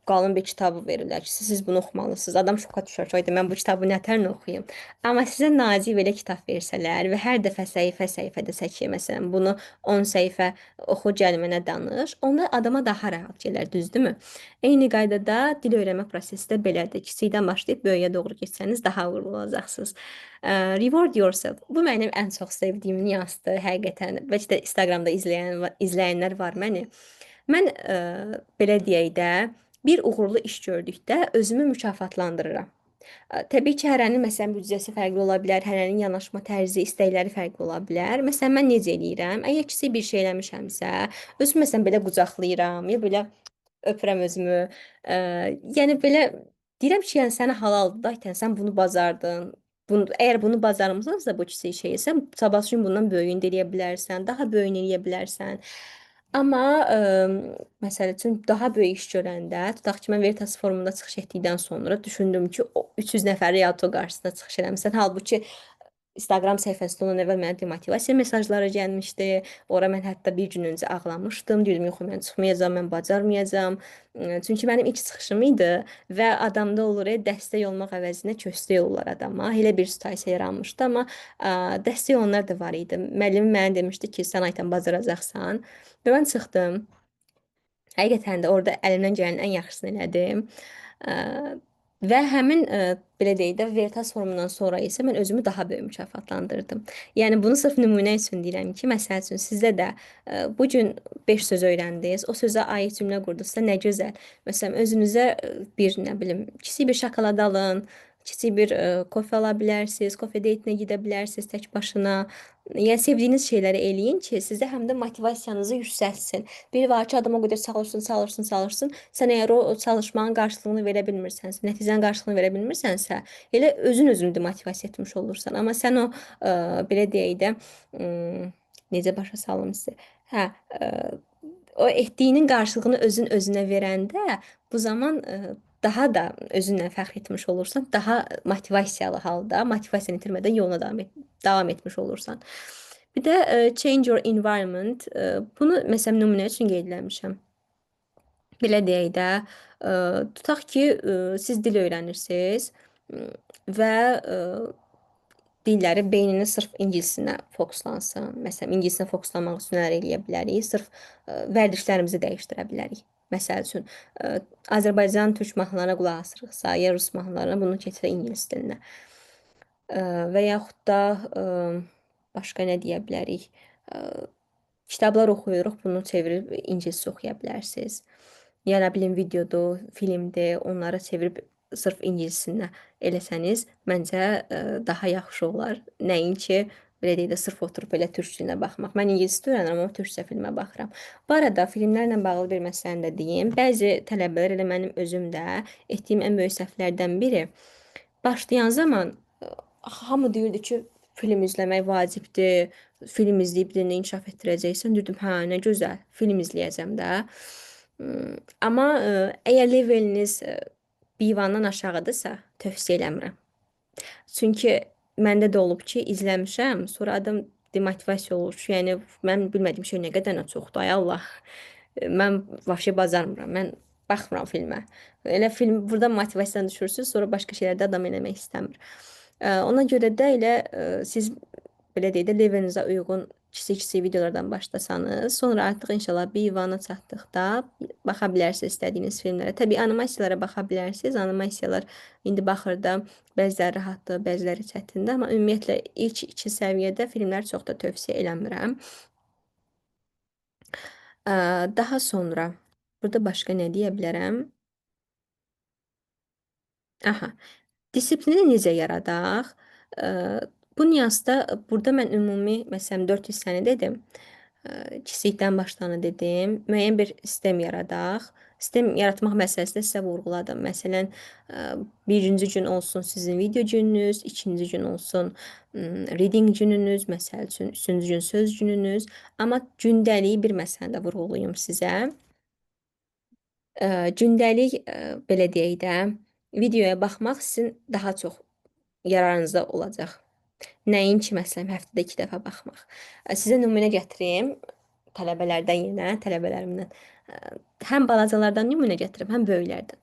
qalın bir kitabı verirlər ki, siz bunu oxumalısınız. Adam şoka düşər ki, "Ayda mən bu kitabı nətərlə oxuyum?" Amma sizə nazik belə kitab versələr və hər dəfə səhifə-səhifə desək ki, məsələn, bunu 10 səhifə oxu, gəl mənə danış, onda adama daha rahat gələr, düzdürmü? Eyni qaydada dil öyrənmə prosesi də belədir. Kiçikdən başlayıb böyüyə doğru keçsəniz daha uğurlu olacaqsınız. Reward yourself. Bu mənim ən çox sevdiyim nüansdır, həqiqətən. Bəlkə də Instagramda izləyənlər var məni. Mən belə deyək də, bir uğurlu iş gördükdə özümü mükafatlandırıram. Təbii ki, hərənin məsələn büdcəsi fərqli ola bilər, hərənin yanaşma tərzi, istəkləri fərqli ola bilər. Məsələn, mən necə eləyirəm? Əgər kiçik bir şey eləmişəmsə, özümü məsələn belə qucaqlayıram, ya belə öpürəm özümü. Yəni belə deyirəm ki, yəni sənə halaldır da, sən bunu bacardın. Əgər bunu bacarmısansa bu kiçik şeyi, sən sabahsı gün bundan böyüyün də eləyə bilərsən, daha böyüyün eləyə bilərsən. Amma məsəl üçün daha böyük iş görəndə, tutaq ki, mən Veritas forumunda çıxış etdikdən sonra düşündüm ki, o 300 nəfərli Yato qarşısında çıxış eləmişsən. Halbuki Instagram səhifəsində ondan əvvəl mənə demotivasiya mesajları gəlmişdi. Ora mən hətta bir gün öncə ağlamışdım. Deyirdim, yox, mən çıxmayacağam, mən bacarmayacağam. Çünki mənim ilk çıxışım idi və adamda olur, dəstək olmaq əvəzinə köstək olurlar adama. Elə bir situasiya yaranmışdı, amma dəstək onlar da var idi. Müəllimim mənə demişdi ki, sən Aytan bacaracaqsan. Və mən çıxdım. Həqiqətən də orada əlimdən gələnin ən yaxşısını elədim. Ə, Və həmin belə deyək də Veritas forumundan sonra isə mən özümü daha böyük mükafatlandırdım. Yəni bunu sırf nümunə üçün deyirəm ki, məsəl üçün sizdə də bu gün 5 söz öyrəndiniz, o sözə aid cümlə qurdunuzsa nə gözəl. Məsələn, özünüzə bir nə bilim, kiçik bir şokolad alın, kiçik bir kofe ala bilərsiniz, kofe deytinə gedə bilərsiniz tək başına. Yəni sevdiyiniz şeyləri eləyin ki, sizdə həm də motivasiyanızı yüksəltsin. Biri var ki, adam o qədər çalışsın. Sən əgər o çalışmanın qarşılığını verə bilmirsənsə, nəticənin qarşılığını verə bilmirsənsə, elə özünü demotivasiya etmiş olursan. Amma sən o belə deyək də, necə başa salım sizə? Hə, o etdiyinin qarşılığını özünə verəndə bu zaman daha da özünlə fəxr etmiş olursan, daha motivasiyalı halda, motivasiyanı itirmədən yoluna davam etmiş olursan. Bir də change your environment. Bunu məsələn nümunə üçün qeyd etmişəm. Belə deyək də, tutaq ki, siz dil öyrənirsiniz və dilləri beyniniz sırf ingilisinə fokuslansın. Məsələn, ingilisinə fokuslanmaq üçün nələr eləyə bilərik? Sırf vərdişlərimizi dəyişdirə bilərik. Məsəl üçün, Azərbaycan türk mahnılarına qulaq asırıqsa, ya rus mahnılarına bunu keçirək ingilis dilinə. Və yaxud da başqa nə deyə bilərik? Kitablar oxuyuruq, bunu çevirib ingiliscə oxuya bilərsiniz. Ya nə bilim videodur, filmdir, onları çevirib sırf ingilisinə eləsəniz, məncə daha yaxşı olar. Nəinki belə deyək də sırf oturub belə türk dilinə baxmaq. Mən ingiliscə öyrənirəm, amma türkcə filmə baxıram. Bu arada filmlərlə bağlı bir məsələni də deyim. Bəzi tələbələr elə mənim özüm də etdiyim ən böyük səhvlərdən biri başlayan zaman hamı deyirdi ki, film izləmək vacibdir, film izləyib dilini inkişaf etdirəcəksən. Dedim, hə, nə gözəl, film izləyəcəm də. Amma əgər leveliniz B1-dan aşağıdırsa, tövsiyə eləmirəm. Çünki məndə də olub ki, izləmişəm, sonra adam demotivasiya olur. Yəni mən bilmədiyim şey nə qədər çoxdur. Ay Allah. Mən vəbşə bacarmıram. Mən baxmıram filmə. Elə film burada motivasiyadan düşürsüz, sonra başqa şeylərdə davam eləmək istəmir. Ona görə də elə siz belə deyək də levelinizə uyğun kiçik-kiçik videolardan başlasanız, sonra artıq inşallah bir ünvana çatdıqda baxa bilərsiniz istədiyiniz filmlərə. Təbii animasiyalara baxa bilərsiniz. Animasiyalar indi baxırda bəziləri rahatdır, bəziləri çətindir, amma ümumiyyətlə ilk iki səviyyədə filmlər çox da tövsiyə eləmirəm. Daha sonra burada başqa nə deyə bilərəm? Aha. Disiplini necə yaradaq? Ə, Bu nüansda burada mən ümumi məsələn 4 hissəni dedim. Kiçikdən başlanı dedim. Müəyyən bir sistem yaradaq. Sistem yaratmaq məsələsində sizə vurğuladım. Məsələn, birinci gün olsun sizin video gününüz, ikinci gün olsun reading gününüz, məsəl üçün, üçüncü gün söz gününüz. Amma gündəlik bir məsələdə vurğulayım sizə. Gündəlik belə deyək də, videoya baxmaq sizin daha çox yararınıza olacaq. Nəinki məsələn həftədə 2 dəfə baxmaq. Sizə nümunə gətirim. Tələbələrdən yenə, tələbələrimdən. Həm balacalardan nümunə gətirim, həm böyüklərdən.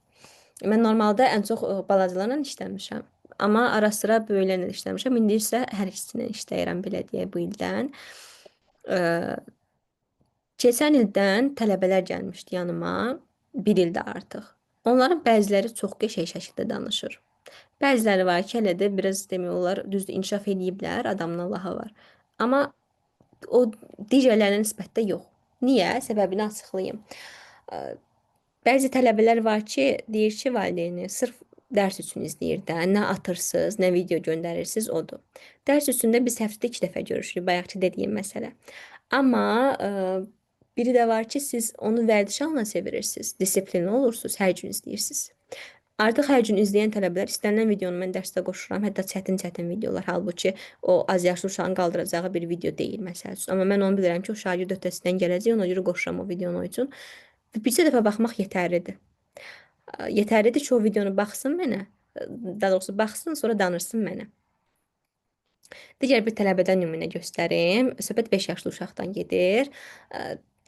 Mən normalda ən çox balacalarla işləmişəm. Amma ara sıra böyüklərlə işləmişəm. İndi isə hər ikisindən işləyirəm belə deyə bu ildən. Keçən ildən tələbələr gəlmişdi yanıma, bir ildə artıq. Onların bəziləri çox qəşəng şəkildə danışır. Bəziləri var ki, hələ də biraz demək olar, düzdür, inkişaf ediblər, adamın Allahı var. Amma o digərlərinə nisbətdə yox. Niyə? Səbəbini açıqlayım. Bəzi tələbələr var ki, deyir ki, valideyni sırf dərs üçün izləyir də, nə atırsınız, nə video göndərirsiniz, odur. Dərs üçündə biz həftədə 2 dəfə görüşürük, bayaqçı dediyim məsələ. Amma biri də var ki, siz onu vərdiş halına çevirirsiniz, disiplinli olursunuz, hər gün izləyirsiniz. Artıq hər gün izləyən tələbələr istənilən videonu mən dərsdə qoşuram, hətta çətin-çətin videolar, halbuki o az yaşlı uşağın qaldıracağı bir video deyil məsəl üçün. Amma mən onu bilirəm ki, o şagird ötəsindən gələcək, ona görə qoşuram o videonu o üçün. Bircə dəfə baxmaq yetərlidir. Yetərlidir ki, o videonu baxsın mənə, daha doğrusu baxsın, sonra danışsın mənə. Digər bir tələbədən nümunə göstərim. Söhbət 5 yaşlı uşaqdan gedir.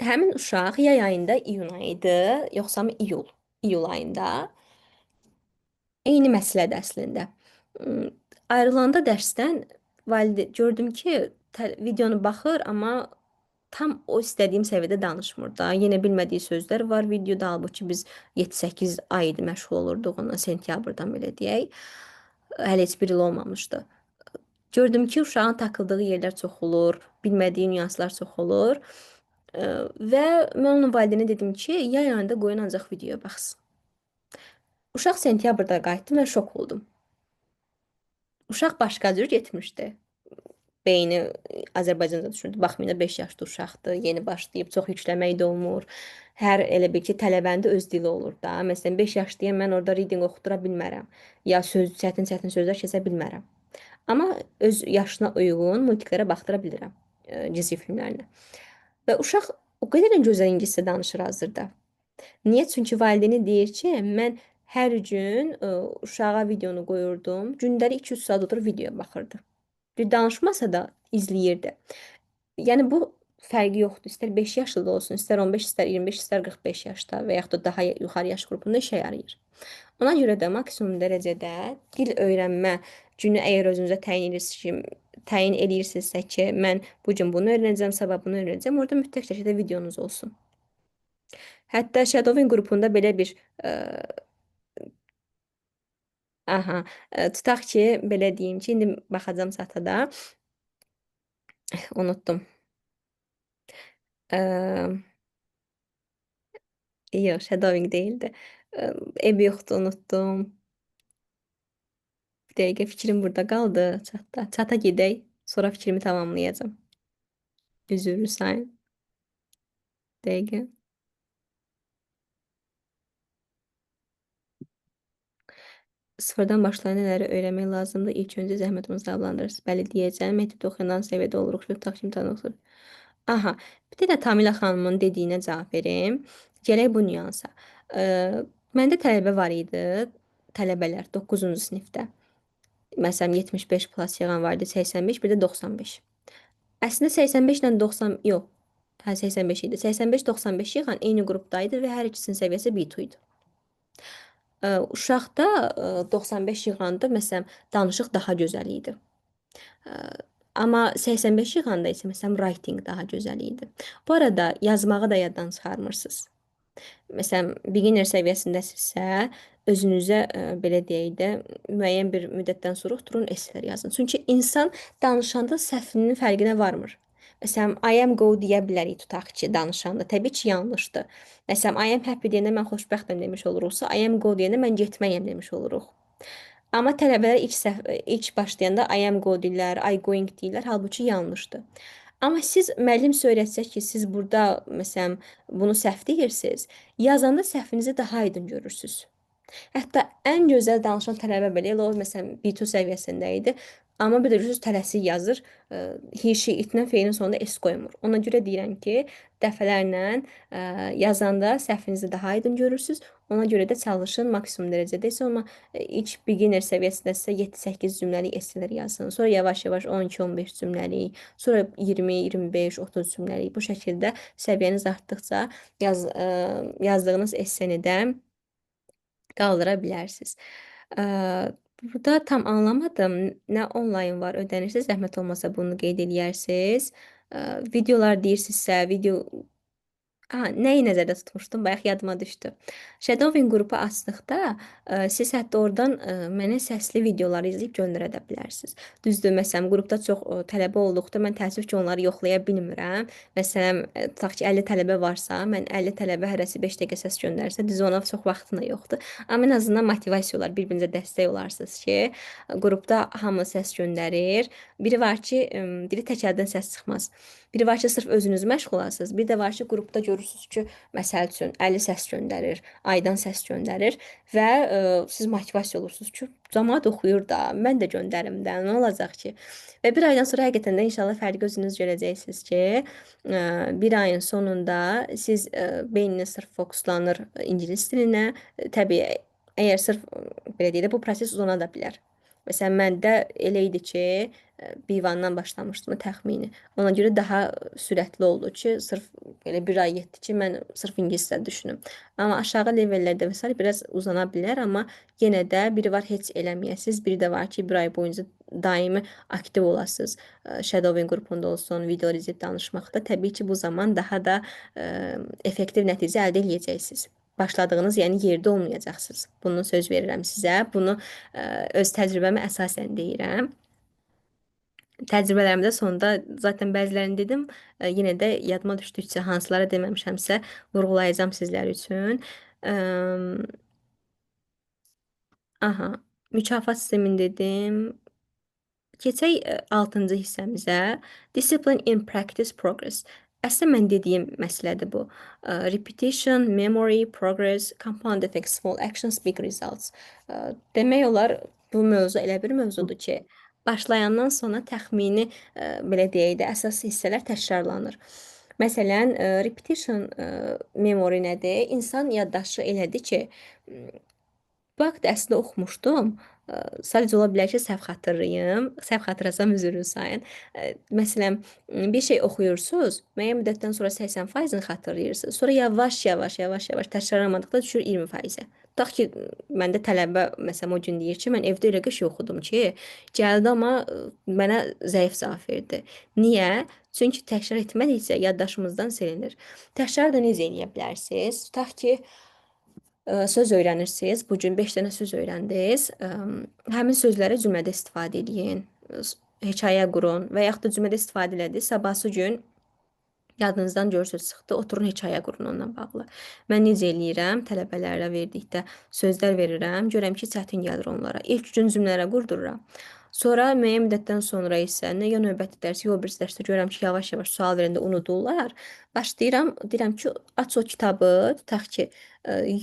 Həmin uşaq yay ayında iyun ayı idi, yoxsa iyul ayında. Eyni məsələdir əslində. Ayrılanda dərsdən gördüm ki, videonu baxır, amma tam o istədiyim səviyyədə danışmır da. Yenə bilmədiyi sözlər var videoda, halbuki biz 7-8 ay idi məşğul olurduq ona, sentyabrdan belə deyək. Hələ heç bir il olmamışdı. Gördüm ki, uşağın takıldığı yerlər çox olur, bilmədiyi nüanslar çox olur. Və mən onun valideyninə dedim ki, yay ayında qoyun ancaq videoya baxsın. Uşaq sentyabrda qayıtdı, mən şok oldum. Uşaq başqa cür getmişdi. Beyni Azərbaycanda düşündü. Baxmayın 5 yaşlı uşaqdır, yeni başlayıb, çox yükləmək də olmur. Hər elə bil ki, tələbənin də öz dili olur da. Məsələn, 5 yaşlıyam, mən orada reading oxutura bilmərəm. Ya çətin-çətin sözlər keçə bilmərəm. Amma öz yaşına uyğun multiklərə baxdıra bilirəm, cizgi filmlərinə. Və uşaq o qədər gözəl ingiliscə danışır hazırda. Niyə? Çünki valideyni deyir ki, mən hər gün uşağa videonu qoyurdum. Gündəlik 2-3 saat oturub video baxırdı. Bir danışmasa da izləyirdi. Yəni bu fərqi yoxdur. İstər 5 yaşlı da olsun, istər 15, istər 25, istər 45 yaşda və yaxud da daha yuxarı yaş qrupunda işə yarayır. Ona görə də maksimum dərəcədə dil öyrənmə günü əgər özünüzə təyin edirsinizsə ki, mən bu gün bunu öyrənəcəm, sabah bunu öyrənəcəm, orada mütləq şəkildə videonuz olsun. Hətta Shadowing qrupunda belə bir tutaq ki, belə deyim ki, indi baxacam çatada. Unutdum. Yox, Shadowing deyildi. Ev yoxdur, unutdum. Bir dəqiqə fikrim burada qaldı çatda. Çata gedək, sonra fikrimi tamamlayacağam. Üzürlü sayın. Dəqiqə. Sıfırdan başlayan nələri öyrənmək lazımdır? İlk öncə zəhmətimizi adlandırırsınız. Bəli, deyəcəm. Metod oxuyan səviyyədə oluruq. Tutaq kimi tanıqsınız. Aha, bir də Tamila xanımın dediyinə cavab verim. Gələk bu nüansa. Məndə tələbə var idi. Tələbələr 9-cu sinifdə. Məsələn, 75 plus yığan var idi, 85, bir də 95. Əslində 85 ilə 90 yox. Hə 85 idi. 85-95 yığan eyni qrupdaydı və hər ikisinin səviyyəsi B2 idi. Uşaqda 95 yığanda məsələn danışıq daha gözəl idi. Ə, Amma 85 yığanda isə məsələn writing daha gözəl idi. Bu arada yazmağı da yaddan çıxarmırsınız. Məsələn, beginner səviyyəsindəsinizsə, özünüzə belə deyək də, müəyyən bir müddətdən sonra oturun eslər yazın. Çünki insan danışanda səhvinin fərqinə varmır. Məsələn, I am go deyə bilərik tutaq ki, danışanda. Təbii ki, yanlışdır. Məsələn, I am happy deyəndə mən xoşbəxtəm demiş oluruqsa, I am go deyəndə mən getməyəm demiş oluruq. Amma tələbələr ilk başlayanda I am go deyirlər, I going deyirlər, halbuki yanlışdır. Amma siz müəllim öyrətsək ki, siz burada məsələn bunu səhv deyirsiniz, yazanda səhvinizi daha aydın görürsüz. Hətta ən gözəl danışan tələbə belə elə o məsələn B2 səviyyəsində idi. Amma bir də görürsüz tələsik yazır. He, she, itlə feilin sonunda s qoymur. Ona görə deyirəm ki, dəfələrlə yazanda səhvinizi daha aydın görürsüz. Ona görə də çalışın maksimum dərəcədə isə amma ilk beginner səviyyəsindəsə 7-8 cümləlik esselər yazın. Sonra yavaş-yavaş 12-15 cümləlik, sonra 20, 25, 30 cümləlik bu şəkildə səviyyəniz artdıqca yazdığınız esseni də qaldıra bilərsiniz. Burada tam anlamadım. Nə onlayn var, ödənişsiz, zəhmət olmasa bunu qeyd eləyərsiniz. Videolar deyirsinizsə, video nəyi nəzərdə tutmuşdum? Bayaq yadıma düşdü. Shadowing qrupu açdıqda siz hətta oradan mənə səsli videoları izləyib göndərə də bilərsiniz. Düzdür, məsələn, qrupda çox tələbə olduqda mən təəssüf ki, onları yoxlaya bilmirəm. Məsələn, tutaq ki, 50 tələbə varsa, mən 50 tələbə hərəsi 5 dəqiqə səs göndərsə, düz ona çox vaxtım da yoxdur. Amma ən azından motivasiya olar, bir-birinizə dəstək olarsınız ki, qrupda hamı səs göndərir. Biri var ki, dili tək əldən səs çıxmaz. Biri var ki, sırf özünüz məşğul olasınız. Bir də var ki, qrupda görürsünüz ki, məsəl üçün 50 səs göndərir, Aydan səs göndərir və siz motivasiya olursunuz ki, cəmaət oxuyur da, mən də göndərim də, nə olacaq ki? Və bir aydan sonra həqiqətən də inşallah fərqi özünüz görəcəksiniz ki, bir ayın sonunda siz beyniniz sırf fokuslanır ingilis dilinə. Təbii, əgər sırf belə deyək də bu proses uzana da bilər. Məsələn, məndə elə idi ki, B1-dan başlamışdım təxmini. Ona görə daha sürətli oldu ki, sırf belə bir ay getdi ki, mən sırf ingiliscə düşünüm. Amma aşağı levellərdə və s. biraz uzana bilər, amma yenə də biri var heç eləməyəsiz, biri də var ki, bir ay boyunca daimi aktiv olasınız. Shadowing qrupunda olsun, video izləyib danışmaqda. Təbii ki, bu zaman daha da effektiv nəticə əldə edəcəksiniz. Başladığınız, yəni yerdə olmayacaqsınız. Bunu söz verirəm sizə. Bunu öz təcrübəmə əsasən deyirəm. Təcrübələrimdə sonda zaten bəzilərini dedim, yenə də yadıma düşdükcə hansılara deməmişəmsə vurğulayacağam sizlər üçün. Aha, mükafat sistemini dedim. Keçək 6-cı hissəmizə. Discipline in practice progress. Əslində mən dediyim məsələdir bu. Repetition, memory, progress, compound effect, small actions, big results. Demək olar bu mövzu elə bir mövzudur ki, başlayandan sonra təxmini belə deyək də əsas hissələr təkrarlanır. Məsələn, repetition memory nədir? İnsan yaddaşı elədir ki, bu haqda əslində oxumuşdum. Sadəcə ola bilər ki, səhv xatırlayım. Səhv xatırlasam üzrünü sayın. Məsələn, bir şey oxuyursunuz, müəyyən müddətdən sonra 80%-ni xatırlayırsınız. Sonra yavaş-yavaş təkrarlamadıqda düşür 20%-ə. Tutaq ki, məndə tələbə məsələn o gün deyir ki, mən evdə elə qəşəng oxudum ki, gəldi amma mənə zəif cavab verdi. Niyə? Çünki təkrar etmədikcə yaddaşımızdan silinir. Təkrar da necə eləyə bilərsiniz? Tutaq ki, söz öyrənirsiniz. Bu gün 5 dənə söz öyrəndiniz. Həmin sözləri cümlədə istifadə edin. Hekayə qurun və yaxud da cümlədə istifadə elədiniz. Sabahsı gün yadınızdan görürsünüz çıxdı, oturun hekayə qurun onunla bağlı. Mən necə eləyirəm? Tələbələrə verdikdə sözlər verirəm. Görəm ki, çətin gəlir onlara. İlk gün cümlələrə qurdururam. Sonra müəyyən müddətdən sonra isə nə ya növbəti dərs, ya o birisi dərsdə görürəm ki, yavaş-yavaş sual verəndə unudurlar. Başlayıram, deyirəm ki, aç o kitabı, tutaq ki,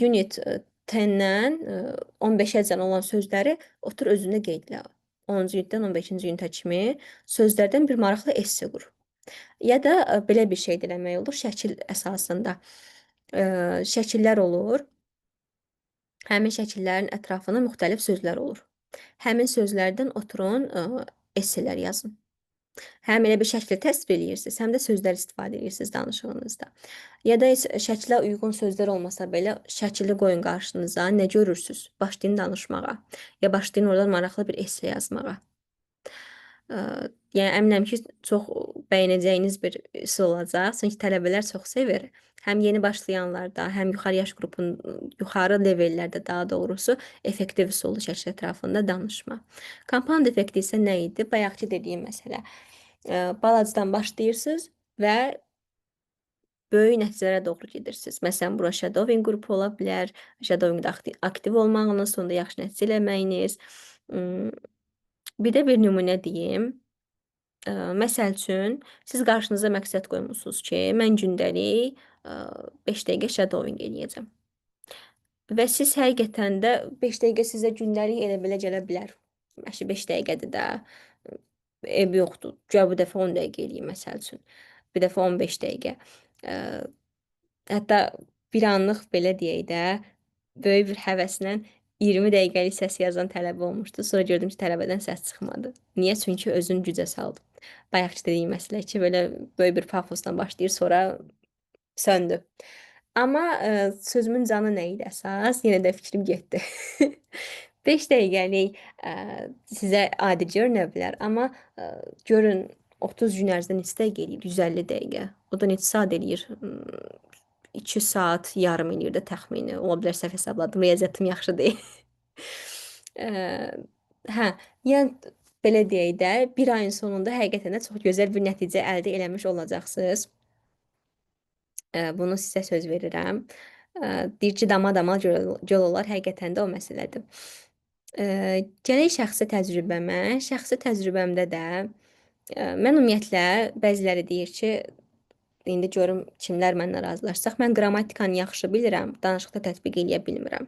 unit 10-dən 15-əcən olan sözləri otur özündə qeyd elə. 10-cu unitdən 15-ci unitə kimi sözlərdən bir maraqlı esse qur. Ya da belə bir şey də eləmək olur, şəkil əsasında. Şəkillər olur. Həmin şəkillərin ətrafına müxtəlif sözlər olur. Həmin sözlərdən oturun esselər yazın. Həm elə bir şəkli təsvir eləyirsiniz, həm də sözlər istifadə eləyirsiniz danışığınızda. Ya da heç şəklə uyğun sözlər olmasa belə şəkili qoyun qarşınıza, nə görürsüz? Başlayın danışmağa. Ya başlayın oradan maraqlı bir esse yazmağa. Ə, Yəni əminəm ki, çox bəyənəcəyiniz bir üsul olacaq. Çünki tələbələr çox sevir. Həm yeni başlayanlarda, həm yuxarı yaş yuxarı levellərdə daha doğrusu effektiv üsullu şəkil ətrafında danışma. Compound effekti isə nə idi? Bayaqkı dediyim məsələ. Balacadan başlayırsınız və böyük nəticələrə doğru gedirsiniz. Məsələn, bura shadowing qrupu ola bilər, shadowingdə aktiv olmağınız, sonda yaxşı nəticə eləməyiniz. Bir də bir nümunə deyim. Məsəl üçün, siz qarşınıza məqsəd qoymusunuz ki, mən gündəlik 5 dəqiqə shadowing eləyəcəm. Və siz həqiqətən də 5 dəqiqə sizə gündəlik elə belə gələ bilər. Məşi 5 dəqiqədir də, ev yoxdur. Guya bu dəfə 10 dəqiqə eləyim məsəl üçün. Bir dəfə 15 dəqiqə. Hətta bir anlıq belə deyək də, böyük bir həvəslə 20 dəqiqəlik səs yazan tələbə olmuşdu. Sonra gördüm ki, tələbədən səs çıxmadı. Niyə? Çünki özünü gücə saldı. Bayaqkı dediyim məsələ ki, belə böyük bir pafosla başlayır, sonra söndü. Amma sözümün canı nə idi əsas? Yenə də fikrim getdi. 5 dəqiqəlik sizə adi görünə bilər, amma görün 30 gün ərzində neçə dəqiqə eləyir? 150 dəqiqə. O da neçə saat eləyir? 2 saat yarım eləyir də təxmini. Ola bilər səhv hesabladım, riyaziyyatım yaxşı deyil. Hə, yəni belə deyək də, bir ayın sonunda həqiqətən də çox gözəl bir nəticə əldə eləmiş olacaqsınız. Bunu sizə söz verirəm. Deyir ki, dama-dama göl olar, həqiqətən də o məsələdir. Gələk şəxsi təcrübəmə. Şəxsi təcrübəmdə də mən ümumiyyətlə bəziləri deyir ki, indi görüm kimlər mənlə razılaşsaq, mən qrammatikanı yaxşı bilirəm, danışıqda tətbiq eləyə bilmirəm.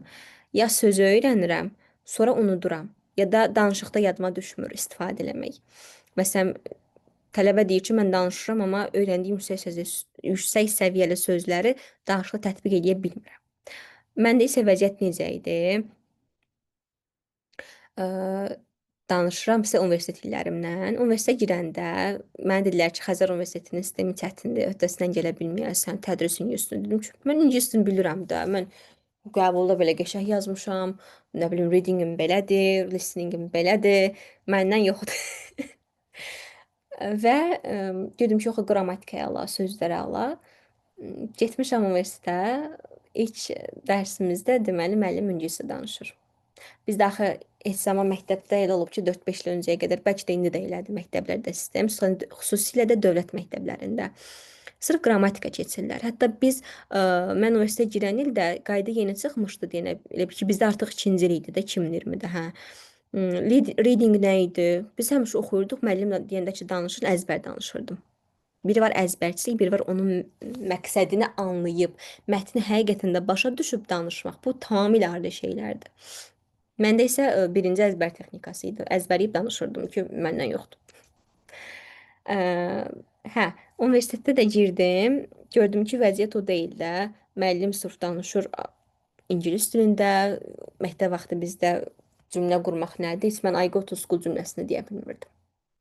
Ya sözü öyrənirəm, sonra unuduram, ya da danışıqda yadıma düşmür istifadə eləmək. Məsələn, tələbə deyir ki, mən danışıram, amma öyrəndiyim yüksək səviyyəli sözləri danışıqda tətbiq eləyə bilmirəm. Məndə isə vəziyyət necə idi? Danışıram sizə universitet illərimdən. Universitetə girəndə mənə dedilər ki, Xəzər Universitetinin sistemi çətindir, öhdəsindən gələ bilməyəsən, tədris ingilisini. Dedim ki, mən ingilisini bilirəm də. Mən qəbulda belə qəşəng yazmışam. Nə bilim, readingim belədir, listeningim belədir. Məndən yoxdur. Və dedim ki, yox, qrammatikaya ala, sözlərə ala. Getmişəm universitetə. İlk dərsimizdə deməli müəllim ingiliscə danışır. Bizdə axı heç zaman məktəbdə elə olub ki, 4-5 il öncəyə qədər, bəlkə də indi də elədir məktəblərdə sistem, xüsusilə də dövlət məktəblərində. Sırf qrammatika keçirlər. Hətta biz, mən universitetə girən ildə qayda yeni çıxmışdı deyənə, elə bil ki, bizdə artıq 2-ci il idi də, 2020-də, hə. Reading nə idi? Biz həmişə oxuyurduq, müəllim deyəndə ki, danışır, əzbər danışırdım. Biri var əzbərçilik, biri var onun məqsədini anlayıb, mətni həqiqətən də başa düşüb danışmaq. Bu tamamilə ayrı şeylərdir. Məndə isə birinci əzbər texnikası idi. Əzbərləyib danışırdım ki, məndən yoxdur. Hə, universitetdə də girdim. Gördüm ki, vəziyyət o deyil də. Müəllim sırf danışır ingilis dilində. Məktəb vaxtı bizdə cümlə qurmaq nədir? Heç mən I go to school cümləsini deyə bilmirdim.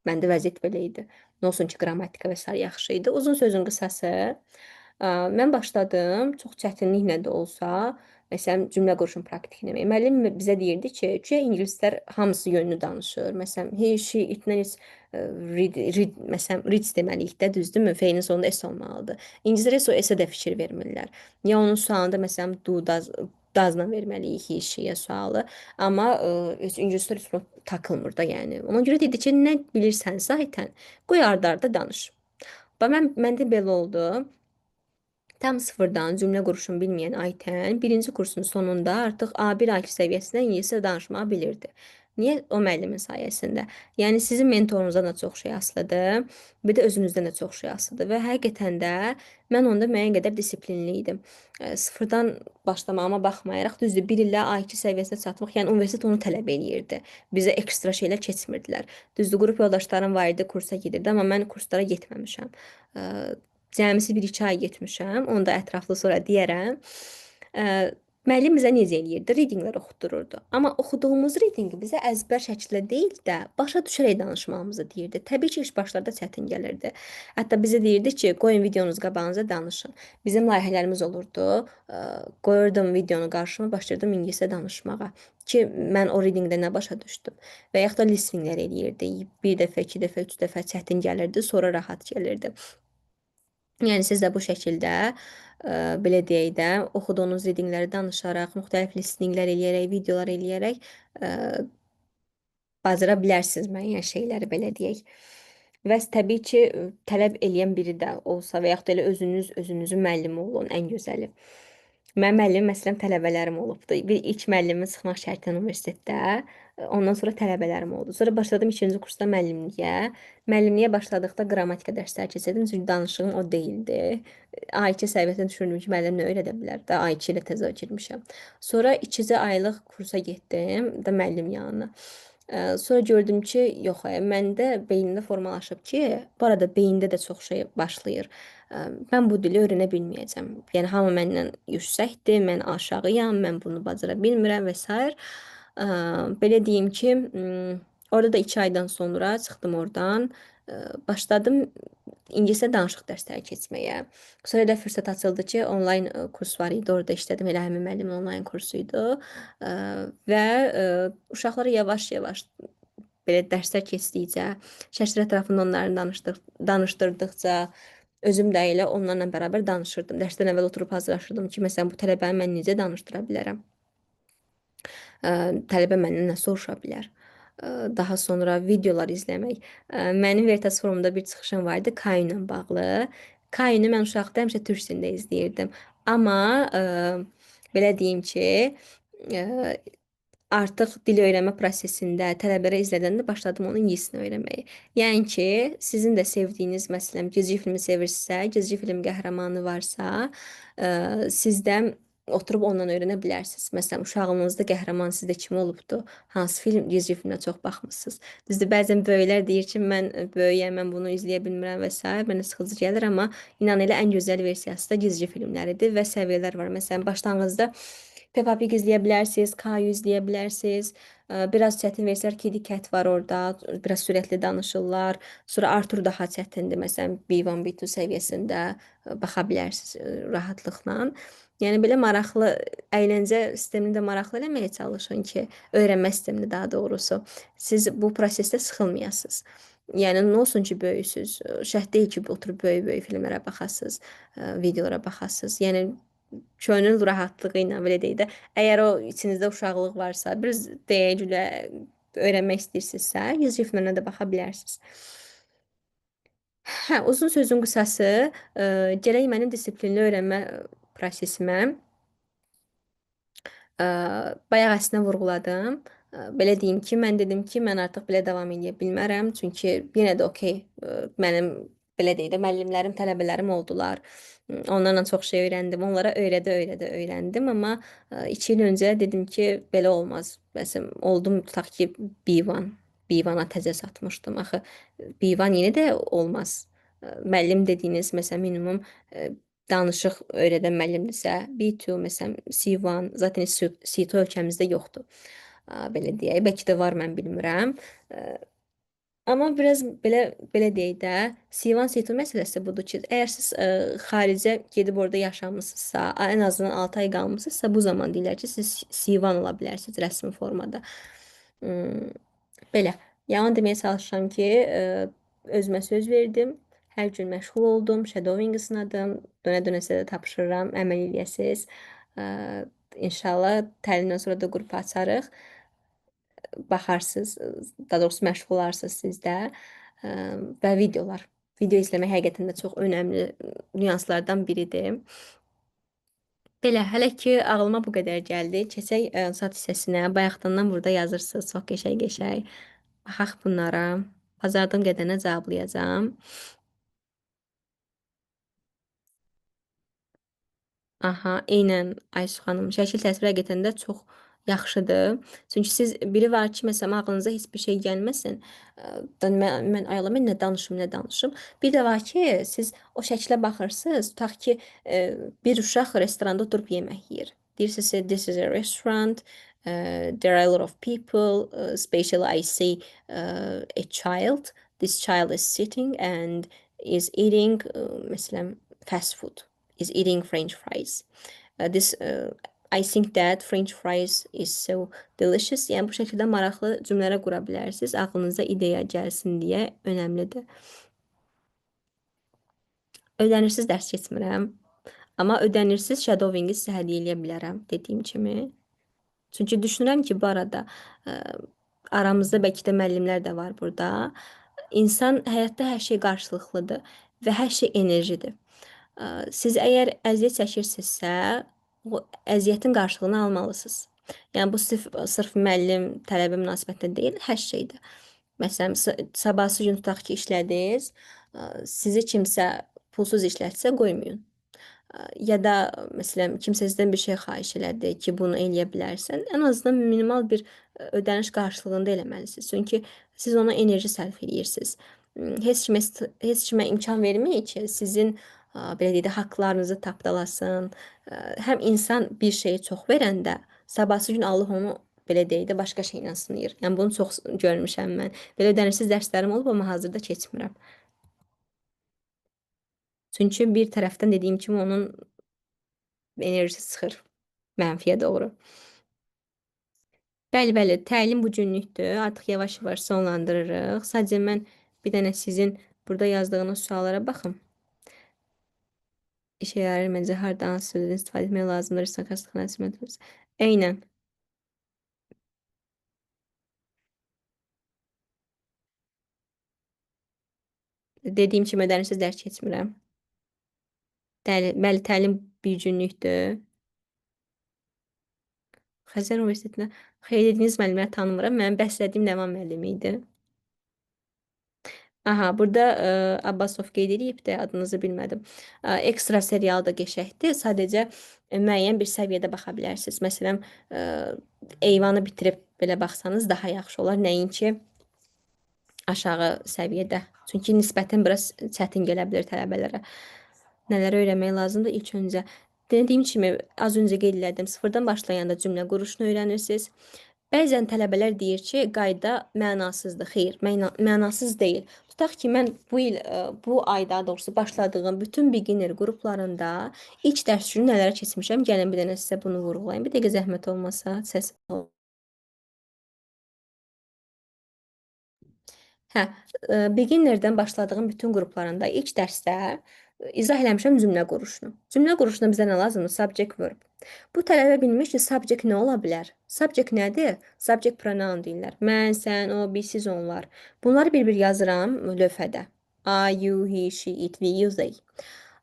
Məndə vəziyyət belə idi. Nə olsun ki, qrammatika və s. yaxşı idi. Uzun sözün qısası, mən başladım, çox çətinliklə də olsa, məsələn, cümlə quruşun praktikini eləməyə. Müəllim bizə deyirdi ki, güya ingilislər hamısı yönlü danışır. Məsələn, he, she, it, read, məsələn, reads deməliyik də, düzdürmü? Fe'nin sonunda s olmalıdır. İngilislər isə o s-ə də fikir vermirlər. Ya onun sualında, məsələn, do, does-la verməliyik he, she-yə sualı. Amma ingilislər üçün takılmır da, yəni. Ona görə dedi ki, nə bilirsən zaten, qoy arda-arda danış. Məndə belə oldu. Tam sıfırdan cümlə quruşunu bilməyən Aytən birinci kursun sonunda artıq A1 IQ səviyyəsində ingiliscə danışmağı bilirdi. Niyə? O müəllimin sayəsində. Yəni sizin mentorunuzdan da çox şey asılıdır, bir də özünüzdən də çox şey asılıdır və həqiqətən də mən onda müəyyən qədər disiplinli idim. Sıfırdan başlamağıma baxmayaraq, düzdür, 1 illə A2 səviyyəsinə çatmaq, yəni universitet onu tələb eləyirdi. Bizə ekstra şeylər keçmirdilər. Düzdür, qrup yoldaşlarım var idi, kursa gedirdi, amma mən kurslara getməmişəm. Cəmisi 1-2 ay getmişəm. Onu da ətraflı sonra deyərəm. Müəllim bizə necə eləyirdi? Readinglər oxutdururdu. Amma oxuduğumuz readingi bizə əzbər şəkildə deyil də, başa düşərək danışmamızı deyirdi. Təbii ki, ilk başlarda çətin gəlirdi. Hətta bizə deyirdi ki, qoyun videonuz qabağınıza danışın. Bizim layihələrimiz olurdu. Qoyurdum videonu qarşıma, başlayırdım ingiliscə danışmağa ki, mən o readingdə nə başa düşdüm. Və yaxud da listeninglər eləyirdi. Bir dəfə, iki dəfə, üç dəfə çətin gəlirdi, sonra rahat gəlirdi. Yəni siz də bu şəkildə belə deyək də, oxuduğunuz readingləri danışaraq, müxtəlif listeninglər eləyərək, videolar eləyərək bacara bilərsiniz müəyyən şeyləri belə deyək. Və təbii ki, tələb eləyən biri də olsa və yaxud da elə özünüz özünüzün müəllimi olun, ən gözəli. Mənim müəllimim məsələn tələbələrim olubdu. Bir ilk müəllimimi çıxmaq şərti universitetdə, ondan sonra tələbələrim oldu. Sonra başladım 2-ci kursda müəllimliyə. Müəllimliyə başladıqda qrammatika dərsləri keçirdim, çünki danışığım o deyildi. A2 səviyyəsinə düşürdüm ki, müəllim nə öyrədə bilər də, A2 ilə təzə girmişəm. Sonra 2 aylıq kursa getdim də müəllim yanına. Sonra gördüm ki, yox, məndə beynimdə formalaşıb ki, bu arada beyində də çox şey başlayır. Mən bu dili öyrənə bilməyəcəm. Yəni hamı məndən yüksəkdir, mən aşağıyam, mən bunu bacara bilmirəm və s. Belə deyim ki, orada da 2 aydan sonra çıxdım oradan, başladım ingiliscə danışıq dərsləri keçməyə. Sonra da fürsət açıldı ki, onlayn kurs var idi, orada işlədim, elə həmin müəllimin onlayn kursu idi. Və uşaqlara yavaş-yavaş belə dərslər keçdikcə, şəşir ətrafında onların danışdırdıqca, özüm də elə onlarla bərabər danışırdım. Dərsdən əvvəl oturub hazırlaşırdım ki, məsələn, bu tələbəni mən necə danışdıra bilərəm? Tələbə məndən nə soruşa bilər? Daha sonra videolar izləmək. Mənim Veritas forumunda bir çıxışım var idi Kain ilə bağlı. Kaini mən uşaqda həmişə türk dilində izləyirdim. Amma belə deyim ki, artıq dil öyrənmə prosesində tələbələrə izlədəndə başladım onun ingilisini öyrənməyə. Yəni ki, sizin də sevdiyiniz, məsələn, gizli filmi sevirsinizsə, gizli film qəhrəmanı varsa, sizdə oturub ondan öyrənə bilərsiniz. Məsələn, uşağınızda qəhrəman sizdə kim olubdu? Hansı film, gizli filmə çox baxmısınız? Düzdür, bəzən böyüklər deyir ki, mən böyüyəm, mən bunu izləyə bilmirəm və s. Mənə sıxıcı gəlir, amma inan elə ən gözəl versiyası da gizli filmləridir və səviyyələr var. Məsələn, başlanğıcda Peppa Pig izləyə bilərsiniz, Kayu izləyə bilərsiniz. Biraz çətin versiyalar Kid Kat var orada, biraz sürətli danışırlar. Sonra Arthur daha çətindir, məsələn, B1, B2 səviyyəsində baxa bilərsiniz rahatlıqla. Yəni belə maraqlı, əyləncə sistemini də maraqlı eləməyə çalışın ki, öyrənmə sistemini daha doğrusu. Siz bu prosesdə sıxılmayasınız. Yəni nə olsun ki, böyüsüz. Şərt deyil ki, oturub böyük-böyük filmlərə baxasınız, videolara baxasınız. Yəni könül rahatlığı ilə belə deyək də, əgər o içinizdə uşaqlıq varsa, bir deyək gülə öyrənmək istəyirsinizsə, gizli filmlərinə də baxa bilərsiniz. Hə, uzun sözün qısası, gərək mənim disiplinli öyrənmə prosesimə bayaq əslində vurğuladım. Belə deyim ki, mən dedim ki, mən artıq belə davam edə bilmərəm, çünki yenə də okey, mənim belə deyək də müəllimlərim, tələbələrim oldular. Onlarla çox şey öyrəndim. Onlara öyrədə-öyrədə öyrəndim, amma 2 il öncə dedim ki, belə olmaz. Məsələn, oldum tutaq ki, B1, B1-a təzə satmışdım. Axı B1 yenə də olmaz. Müəllim dediyiniz məsələn minimum danışıq öyrədən müəllimdirsə, B2, məsələn, C1, zaten C2 ölkəmizdə yoxdur. Belə deyək, bəlkə də var, mən bilmirəm. Amma biraz belə deyək də, C1, C2 məsələsi budur ki, əgər siz xaricə gedib orada yaşamısınızsa, ən azından 6 ay qalmısınızsa, bu zaman deyirlər ki, siz C1 ola bilərsiniz rəsmi formada. Belə. Yəni deməyə çalışıram ki, özümə söz verdim. Hər gün məşğul oldum, shadowing sınadım. Dönə-dönəsə də tapşırıram, əməl eləyəsiniz. İnşallah təlimdən sonra da qrup açarıq. Baxarsınız, daha doğrusu məşğul olarsınız siz də. Və videolar. Video izləmək həqiqətən də çox önəmli nüanslardan biridir. Belə, hələ ki ağlıma bu qədər gəldi. Keçək zat hissəsinə. Bayaqdan burada yazırsınız çox qəşəng-qəşəng. Baxaq bunlara. Bazardan qədənə cavablayacağam. Aha, eynən Aysu xanım. Şəkil təsvir həqiqətən də çox yaxşıdır. Çünki siz biri var ki, məsələn, ağlınıza heç bir şey gəlməsin. Mən ayıla mən nə danışım, nə danışım. Bir də var ki, siz o şəklə baxırsınız, tutaq ki, bir uşaq restoranda oturub yemək yeyir. Deyirsinizsə, this is a restaurant. There are a lot of people, especially I see a child. This child is sitting and is eating, mesela fast food, is eating French fries. This I think that French fries is so delicious. Yəni bu şəkildə maraqlı cümlələr qura bilərsiniz. Ağlınıza ideya gəlsin deyə önəmlidir. Ödənirsiz dərs keçmirəm. Amma ödənirsiz shadowing-i sizə hədiyyə eləyə bilərəm, dediyim kimi. Çünki düşünürəm ki, bu arada aramızda bəlkə də müəllimlər də var burada. İnsan həyatda hər şey qarşılıqlıdır və hər şey enerjidir. Siz əgər əziyyət çəkirsinizsə, o əziyyətin qarşılığını almalısınız. Yəni bu sırf müəllim tələbə münasibətində deyil, hər şeydə. Məsələn, sabahsı gün tutaq ki, işlədiniz, sizi kimsə pulsuz işlətsə qoymayın. Ya da məsələn kimsə sizdən bir şey xahiş elədi ki, bunu eləyə bilərsən, ən azından minimal bir ödəniş qarşılığında eləməlisiniz. Çünki siz ona enerji sərf eləyirsiniz. Heç kimə imkan verməyin ki, sizin belə deyək də haqqlarınızı tapdalasın. Həm insan bir şeyi çox verəndə, sabahsı gün Allah onu belə deyək də başqa şeylə sınayır. Yəni bunu çox görmüşəm mən. Belə ödənişsiz dərslərim olub, amma hazırda keçmirəm. Çünki bir tərəfdən dediyim kimi onun enerjisi çıxır mənfiyə doğru. Bəli, bəli, təlim bu günlükdür. Artıq yavaş-yavaş sonlandırırıq. Sadəcə mən bir dənə sizin burada yazdığınız suallara baxım. İşə yarayır məncə harda hansı sözlərdən istifadə etmək lazımdır? Sarkastik nəsimətiz. Eynən. Dediyim kimi ödənişsiz dərs keçmirəm. Bəli, təlim bir günlükdür. Xəzər Universitetinə xeyr dediyiniz müəllimləri tanımıram. Mənim bəslədiyim Nəvan müəllimi idi. Aha, burada Abbasov qeyd edib də adınızı bilmədim. Ekstra serial da qəşəngdir. Sadəcə müəyyən bir səviyyədə baxa bilərsiniz. Məsələn, Eyvanı bitirib belə baxsanız daha yaxşı olar. Nəinki aşağı səviyyədə. Çünki nisbətən biraz çətin gələ bilər tələbələrə. Nələri öyrənmək lazımdır? İlk öncə dediyim kimi az öncə qeyd elədim. Sıfırdan başlayanda cümlə quruşunu öyrənirsiniz. Bəzən tələbələr deyir ki, qayda mənasızdır. Xeyr, mənasız deyil. Tutaq ki, mən bu ay daha doğrusu başladığım bütün beginner qruplarında ilk dərs günü nələrə keçmişəm? Gəlin bir dənə sizə bunu vurğulayım. Bir dəqiqə zəhmət olmasa, səs. Hə, beginnerdən başladığım bütün qruplarında ilk dərsdə izah eləmişəm cümlə quruşunu. Cümlə quruşunda bizə nə lazımdır? Subject, verb. Bu tələbə bilmiş ki, subject nə ola bilər? Subject nədir? Subject pronoun deyirlər. Mən, sən, o, biz, siz, onlar. Bunları bir-bir yazıram lövhədə. I, you, he, she, it, we, you, they.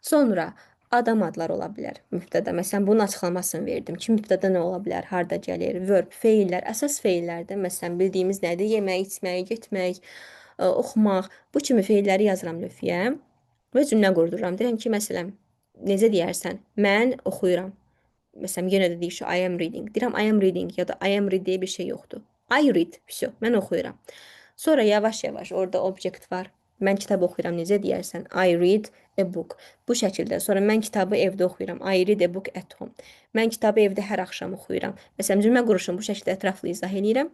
Sonra adam adları ola bilər mübtəda. Məsələn, bunun açıqlamasını verdim ki, mübtəda nə ola bilər, harda gəlir, verb, feillər, əsas feillərdə. Məsələn, bildiyimiz nədir? Yemək, içmək, getmək, oxumaq. Bu kimi feilləri yazıram lövhəyə və cümlə qurdururam. Deyirəm ki, məsələn, necə deyərsən? Mən oxuyuram. Məsələn, yenə də deyir ki, I am reading. Deyirəm, I am reading ya da I am read deyə bir şey yoxdur. I read, все, mən oxuyuram. Sonra yavaş-yavaş orada object var. Mən kitab oxuyuram, necə deyərsən? I read a book. Bu şəkildə. Sonra mən kitabı evdə oxuyuram. I read a book at home. Mən kitabı evdə hər axşam oxuyuram. Məsələn, cümlə quruşunu bu şəkildə ətraflı izah edirəm.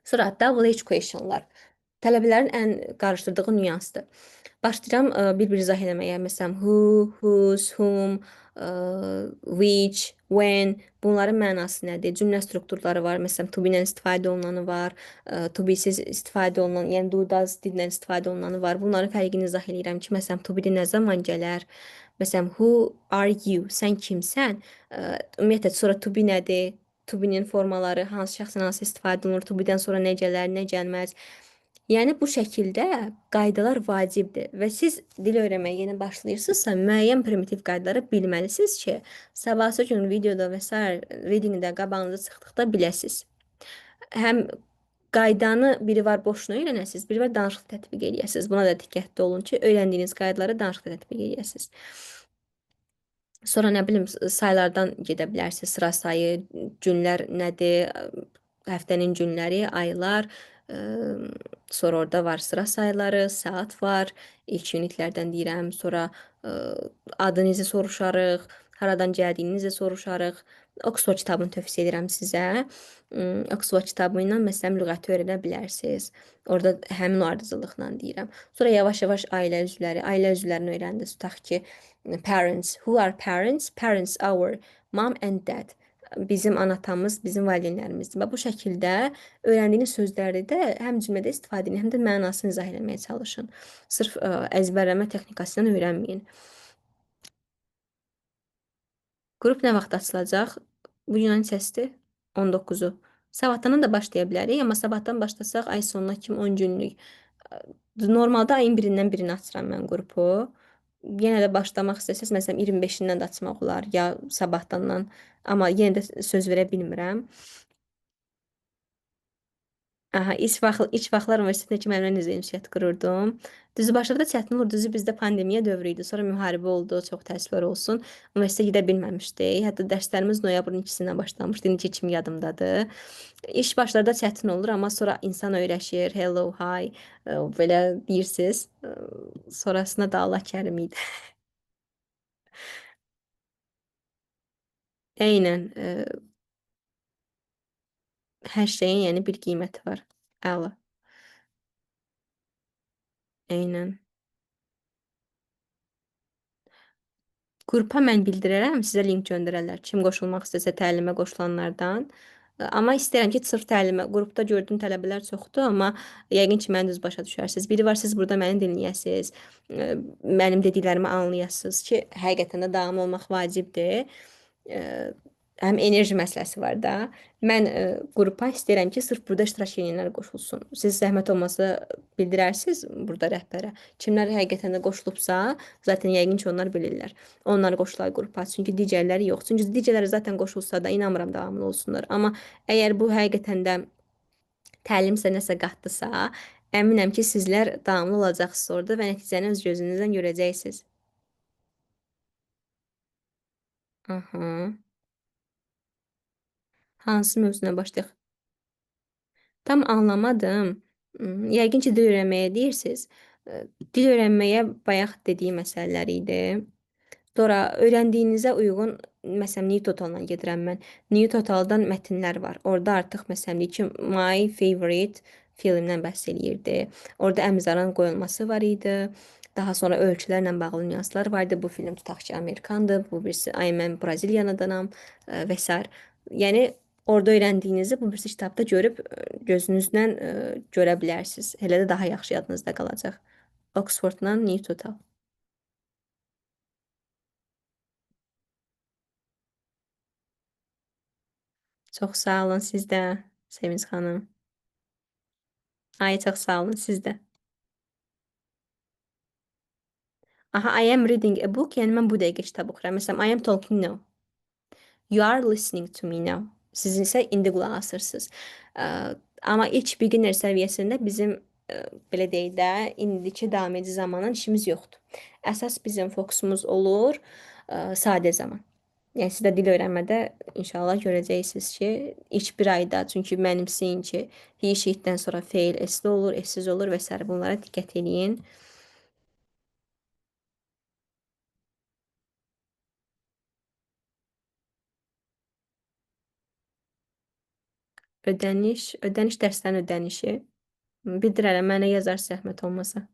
Sonra double H questionlar. Tələbələrin ən qarışdırdığı nüansdır. Başlayıram bir-bir izah eləməyə. Məsələn, who, whose, whom, which, when, bunların mənası nədir? Cümlə strukturları var. Məsələn, to be-dən istifadə olunanı var, to be-siz istifadə olunan, yəni do, does, did-dən istifadə olunanı var. Bunların fərqini izah eləyirəm ki, məsələn, to be-də nə zaman gələr? Məsələn, who are you? Sən kimsən? Ümumiyyətlə, sonra to be nədir? To be-nin formaları, hansı şəxsən hansı istifadə olunur? To be-dən sonra nə gələr, nə gəlməz? Yəni bu şəkildə qaydalar vacibdir və siz dil öyrənməyə yeni başlayırsınızsa, müəyyən primitiv qaydaları bilməlisiniz ki, sabahsı gün videoda və s. readingdə qabağınıza çıxdıqda biləsiniz. Həm qaydanı biri var boşuna öyrənəsiniz, biri var danışıqda tətbiq edəsiniz. Buna da diqqətli olun ki, öyrəndiyiniz qaydaları danışıqda tətbiq edəsiniz. Sonra nə bilim saylardan gedə bilərsiniz. Sıra sayı, günlər nədir, həftənin günləri, aylar, sonra orada var sıra sayları, saat var. İlk unitlərdən deyirəm. Sonra adınızı soruşarıq, haradan gəldiyinizi soruşarıq. Oxford kitabını tövsiyə edirəm sizə. Oxford kitabı ilə məsələn lüğəti öyrənə bilərsiniz. Orada həmin o ardıcıllıqla deyirəm. Sonra yavaş-yavaş ailə üzvlərini öyrəndiniz. Tutaq ki, parents, who are parents? Parents our mom and dad. Bizim anatamız, bizim valideynlərimizdir. Və bu şəkildə öyrəndiyiniz sözləri də həm cümlədə istifadə edin, həm də mənasını izah etməyə çalışın. Sırf əzbərləmə texnikası ilə öyrənməyin. Qrup nə vaxt açılacaq? Bu günün səsdir 19-u. Sabahdan da başlaya bilərik, amma sabahdan başlasaq ay sonuna kimi 10 günlük. Normalda ayın 1-dən 1-nə açıram mən qrupu. Yenə də başlamaq istəsəz, məsələn 25-dən də açmaq olar, ya sabahdandan. Amma yenə də söz verə bilmirəm. Aha, ilk vaxtlar universitetdə ki, müəllimlə necə ünsiyyət qururdum. Düzü başlarda çətin olurdu. Düzü bizdə pandemiya dövrü idi. Sonra müharibə oldu. Çox təəssüflər olsun. Universitetə gedə bilməmişdik. Hətta dərslərimiz noyabrın 2-sindən başlamışdı. İndi kimi yadımdadır. İlk başlarda çətin olur, amma sonra insan öyrəşir. Hello, hi, belə deyirsiz. Sonrasında da Allah kərim idi. Eynən, hər şeyin yəni bir qiyməti var. Əla. Eynən. Qrupa mən bildirərəm, sizə link göndərərlər. Kim qoşulmaq istəsə təlimə qoşulanlardan. Amma istəyirəm ki, sırf təlimə, qrupda gördüyüm tələbələr çoxdur, amma yəqin ki, məni düz başa düşərsiniz. Biri var, siz burada məni dinləyəsiniz, mənim dediklərimi anlayasınız ki, həqiqətən də davamlı olmaq vacibdir. Həm enerji məsələsi var da. Mən qrupa istəyirəm ki, sırf burada iştirak edənlər qoşulsun. Siz zəhmət olmasa bildirərsiniz burada rəhbərə. Kimlər həqiqətən də qoşulubsa, zaten yəqin ki, onlar bilirlər. Onlar qoşular qrupa, çünki digərləri yox. Çünki digərləri zaten qoşulsa da inanmıram davamlı olsunlar. Amma əgər bu həqiqətən də təlim sizə nəsə qatdısa, əminəm ki, sizlər davamlı olacaqsınız orada və nəticəni öz gözünüzdən görəcəksiniz. Aha. Hansı mövzuna başlayaq? Tam anlamadım. Yəqin ki, dil öyrənməyə deyirsiniz. Dil öyrənməyə bayaq dediyim məsələlər idi. Sonra öyrəndiyinizə uyğun, məsələn, New Total-dan gedirəm mən. New Total-dan mətnlər var. Orada artıq, məsələn, ki, My Favorite filmdən bəhs eləyirdi. Orada əmzaran qoyulması var idi. Daha sonra ölkələrlə bağlı nüanslar var idi. Bu film tutaq ki, Amerikandır, bu birisi ay mən Braziliyadanam və s. Yəni orada öyrəndiyinizi bu birisi kitabda görüb gözünüzlə görə bilərsiniz. Elə də daha yaxşı yadınızda qalacaq. Oxforddan New Total. Çox sağ olun siz də, Sevinç xanım. Ay, çox sağ olun siz də. Aha, I am reading a book, yəni mən bu dəqiqə kitab oxuyuram. Məsələn, I am talking now. You are listening to me now. Siz isə indi qulaq asırsınız. Amma ilk beginner səviyyəsində bizim belə deyək də, indiki davam edici zamanın işimiz yoxdur. Əsas bizim fokusumuz olur sadə zaman. Yəni siz də dil öyrənmədə inşallah görəcəksiniz ki, ilk bir ayda, çünki mənimsəyin ki, he, she'dən sonra feil esli olur, essiz olur və s. Bunlara diqqət edin. Ödəniş dərslərin ödənişi. Bildirərəm, mənə yazar zəhmət olmasa.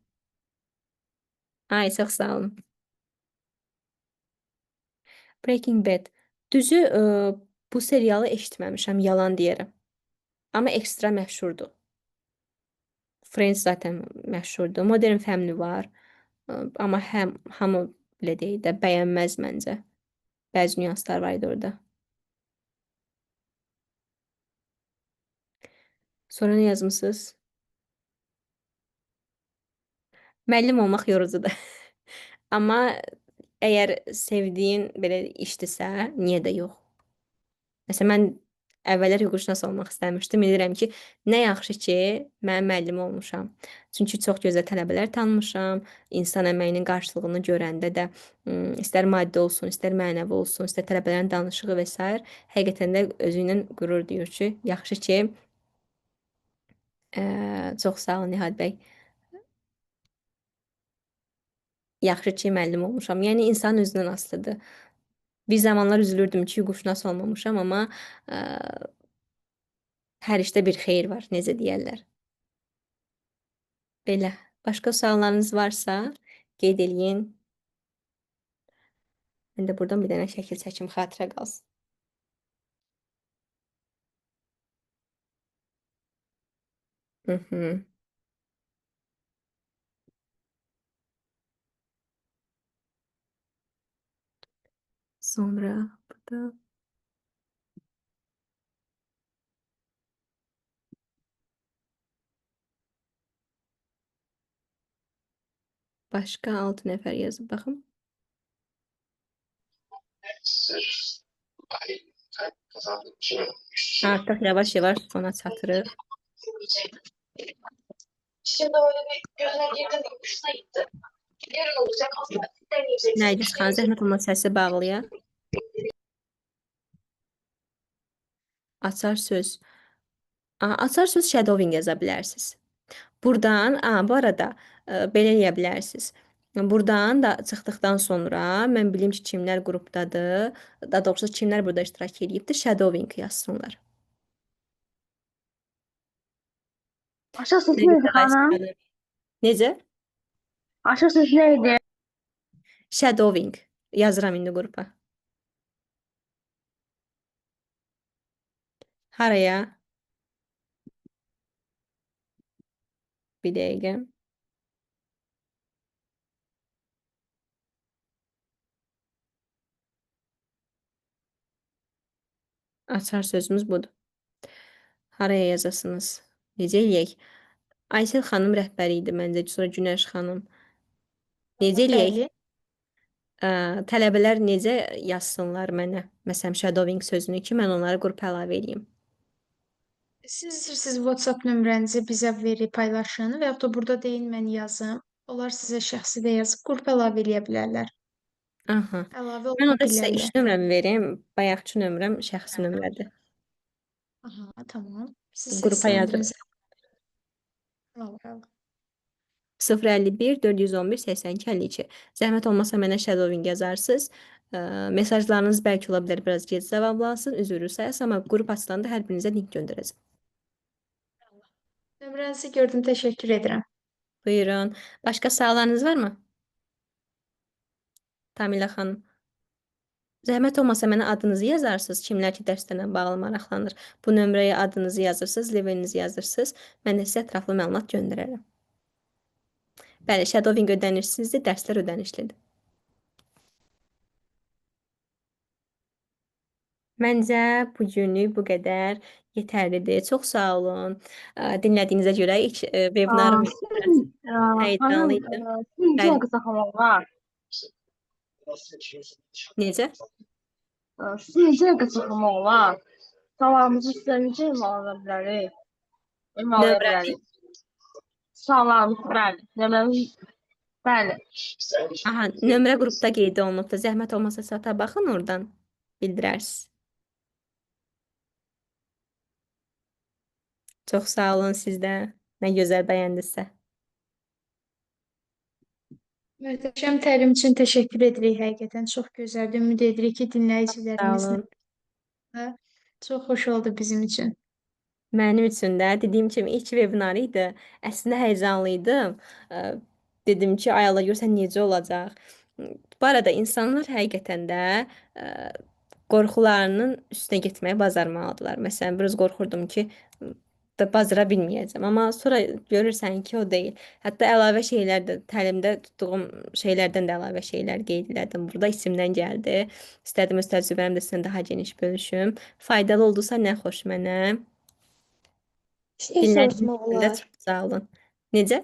Ay, çox sağ olun. Breaking Bad. Düzü, bu serialı eşitməmişəm, yalan deyərəm. Amma ekstra məşhurdur. Friends zaten məşhurdur. Modern Family var. Amma hamı belə deyək də bəyənməz məncə. Bəzi nüanslar var idi orada. Sonra nə yazmısınız? Müəllim olmaq yorucudur. Amma əgər sevdiyin belə işdirsə, niyə də yox? Məsələn, mən əvvəllər hüquqşünas olmaq istəmişdim. Bilirəm ki, nə yaxşı ki, mən müəllim olmuşam. Çünki çox gözəl tələbələr tanımışam. İnsan əməyinin qarşılığını görəndə də istər maddi olsun, istər mənəvi olsun, istər tələbələrin danışığı və s. həqiqətən də özü ilə qürur duyur ki, yaxşı ki, çox sağ olun Nihad bəy. Yaxşı ki, müəllim olmuşam. Yəni insan özündən asılıdır. Bir zamanlar üzülürdüm ki quşnas olmamışam, amma ə, hər işdə bir xeyir var, necə deyərlər. Belə. Başqa suallarınız varsa qeyd eləyin. Mən də buradan bir dənə şəkil çəkim, xatirə qalsın. Hı -hı. Sonra burada başqa 6 nəfər yazıb baxım. Artıq yavaş-yavaş sona çatırıq. Şimdi öyle bir gözüne girdi mi hoşuna gitti. Yarın olacak aslında Nərgiz xanım, zəhmət olmasa səsi bağlayaq. Açar söz. Açar söz shadowing yaza bilərsiniz. Buradan, bu arada belə eləyə bilərsiniz. Buradan da çıxdıqdan sonra mən bilim ki, kimlər qrupdadır, daha doğrusu kimlər burada iştirak edibdir, shadowing yazsınlar. Aşağı ses Nərgiz neydi hanım? xanım. Necə? Aşağı ses neydi? Shadowing yazıram indi qrupa. Haraya? Bir dəqiqə. Açar sözümüz budur. Haraya yazasınız? Necə eləyək? Aysel xanım rəhbəri idi məncə, sonra Günəş xanım. Necə eləyək? Bəli. Tələbələr necə yazsınlar mənə? Məsələn, shadowing sözünü ki, mən onları qrupa əlavə edeyim. Siz istəyirsiniz WhatsApp nömrənizi bizə verib paylaşın və yaxud da burada deyin mən yazım. Onlar sizə şəxsi də yazıb qrupa əlavə eləyə bilərlər. Aha. Əlavə Mən ola orada sizə iş bilərlər. nömrəmi verim. Bayaqçı nömrəm şəxsi nömrədir. Aha, tamam. Siz Qrupa yazıram. səsləndirinizi alıram. 051 411 82 52. Zəhmət olmasa mənə shadowing yazarsınız. Mesajlarınız bəlkə ola bilər biraz gec cavablansın, üzürlü sayəsə, amma qrup açılanda hər birinizə link göndərəcəm. Nömrənizi gördüm, təşəkkür edirəm. Buyurun. Başqa suallarınız varmı? Tamilə xanım. Zəhmət olmasa mənə adınızı yazarsınız, kimlər ki dərslərlə bağlı maraqlanır. Bu nömrəyə adınızı yazırsınız, levelinizi yazırsınız. Mən də sizə ətraflı məlumat göndərərəm. Bəli, shadowing ödənişsizdir, dərslər ödənişlidir. Məncə bugünlük bu qədər yetərlidir. Çox sağ olun. Dinlədiyinizə görə ilk webinarım Sizin hanım həyecanlıydı. sizin Bəli. neçə qısa xalam var? Necə? Sizin neçə qısa xalam var? Salamımızı sizə necə ünvanlaya bilərik? Ünvanlaya Nömrə bilərik. Salamımız bəli. Nömrəmiz bəli. Aha, nömrə qrupda qeyd olunubdur. Zəhmət olmasa sata baxın oradan bildirərsiniz. Çox sağ olun sizdə. Nə gözəl bəyəndinizsə. Möhtəşəm təlim üçün təşəkkür edirik həqiqətən. Çox gözəldir. Ümid edirik ki, Sağ dinləyicilərimizlə olun. də çox xoş oldu bizim üçün. Mənim üçün də dediyim kimi ilk webinar idi. Əslində həyəcanlı idim. Dedim ki, ay Allah görsən necə olacaq. Bu arada insanlar həqiqətən də qorxularının üstünə getməyi bacarmalıdırlar. Məsələn, biraz qorxurdum ki, da bacara bilməyəcəm. Amma sonra görürsən ki, o deyil. Hətta əlavə şeylər də təlimdə tutduğum şeylərdən də əlavə şeylər qeyd elədim. Burada isimdən gəldi. İstədim öz təcrübəmdə sizinlə daha geniş bölüşüm. Faydalı oldusa nə xoş mənə. Bir şey Dinlədiyiniz soruşmaq üçün də olar. çox sağ olun. Necə?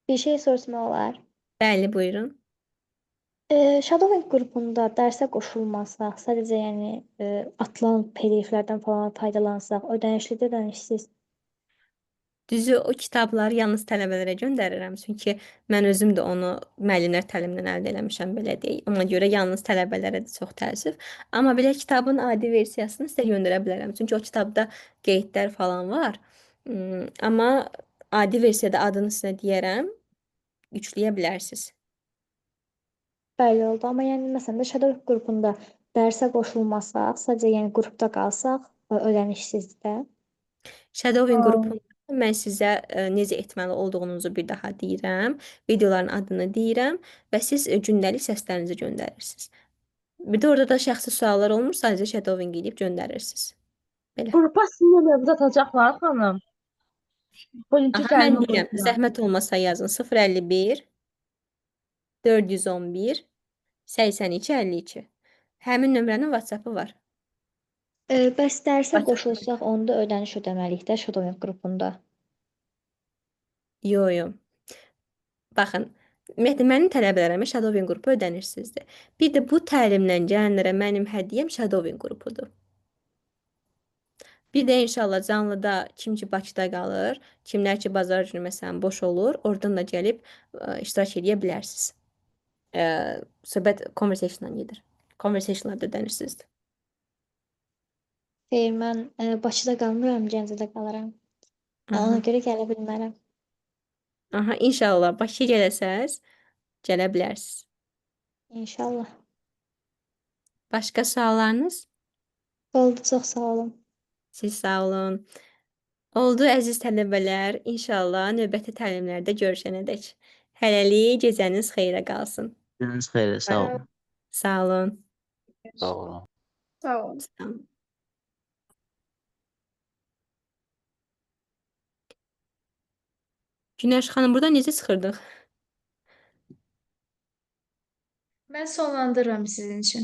Bir şey soruşmaq olar. Bəli, buyurun. Shadowing qrupunda dərsə qoşulmasaq, sadəcə yəni atılan PDF-lərdən falan faydalansaq, ödənişlidir, ödənişsiz. Düzü o kitabları yalnız tələbələrə göndərirəm. Çünki mən özüm də onu müəllimlər təlimindən əldə eləmişəm, belə deyək. Ona görə yalnız tələbələrə də çox təəssüf. Amma belə kitabın adi versiyasını sizə göndərə bilərəm. Çünki o kitabda qeydlər falan var. Amma adi versiyada adını sizə deyərəm, yükləyə bilərsiniz. Bəli oldu. Amma yəni məsələn də Shadowing qrupunda dərsə qoşulmasaq, sadəcə yəni qrupda qalsaq, ödənişsizdə. Shadowing qrupunda mən sizə necə etməli olduğunuzu bir daha deyirəm. Videoların adını deyirəm və siz gündəlik səslərinizi göndərirsiniz. Bir də orada da şəxsi suallar olmur, sadəcə shadowing edib göndərirsiniz. Belə. Qrupa sizin nömrənizi atacaqlar xanım. Bugünkü Aha, mən təlimin deyirəm, qrupuna. zəhmət olmasa yazın 051 411 82 52. Həmin nömrənin WhatsApp-ı var. Bəs dərsə WhatsApp. qoşulsaq, onda ödəniş ödəməliyik də Shadowing qrupunda. Yo, yo. Baxın, ümumiyyətlə mənim tələbələrimə Shadowing qrupu ödənirsizdir. Bir də bu təlimdən gələnlərə mənim hədiyyəm Shadowing qrupudur. Bir də inşallah canlıda kim ki Bakıda qalır, kimlər ki bazar günü məsələn boş olur, oradan da gəlib iştirak edə bilərsiniz. Söhbət conversation-dan gedir. Conversation-larda ödənirsizdir. Xeyr, mən Bakıda qalmıram, Gəncədə qalıram. Aha. Ona görə gələ bilmərəm. Aha, inşallah Bakıya gələsiz, gələ bilərsiniz. İnşallah. Başqa suallarınız? Oldu, çox sağ olun. Siz sağ olun. Oldu əziz tələbələr. İnşallah növbəti təlimlərdə görüşənədək. Hələlik gecəniz xeyrə qalsın. Gününüz xeyir, sağ olun. Sağ olun. Sağ olun. Sağ olun. Sağ olun. Günəş xanım, burada necə çıxırdıq? Mən sonlandırıram sizin üçün.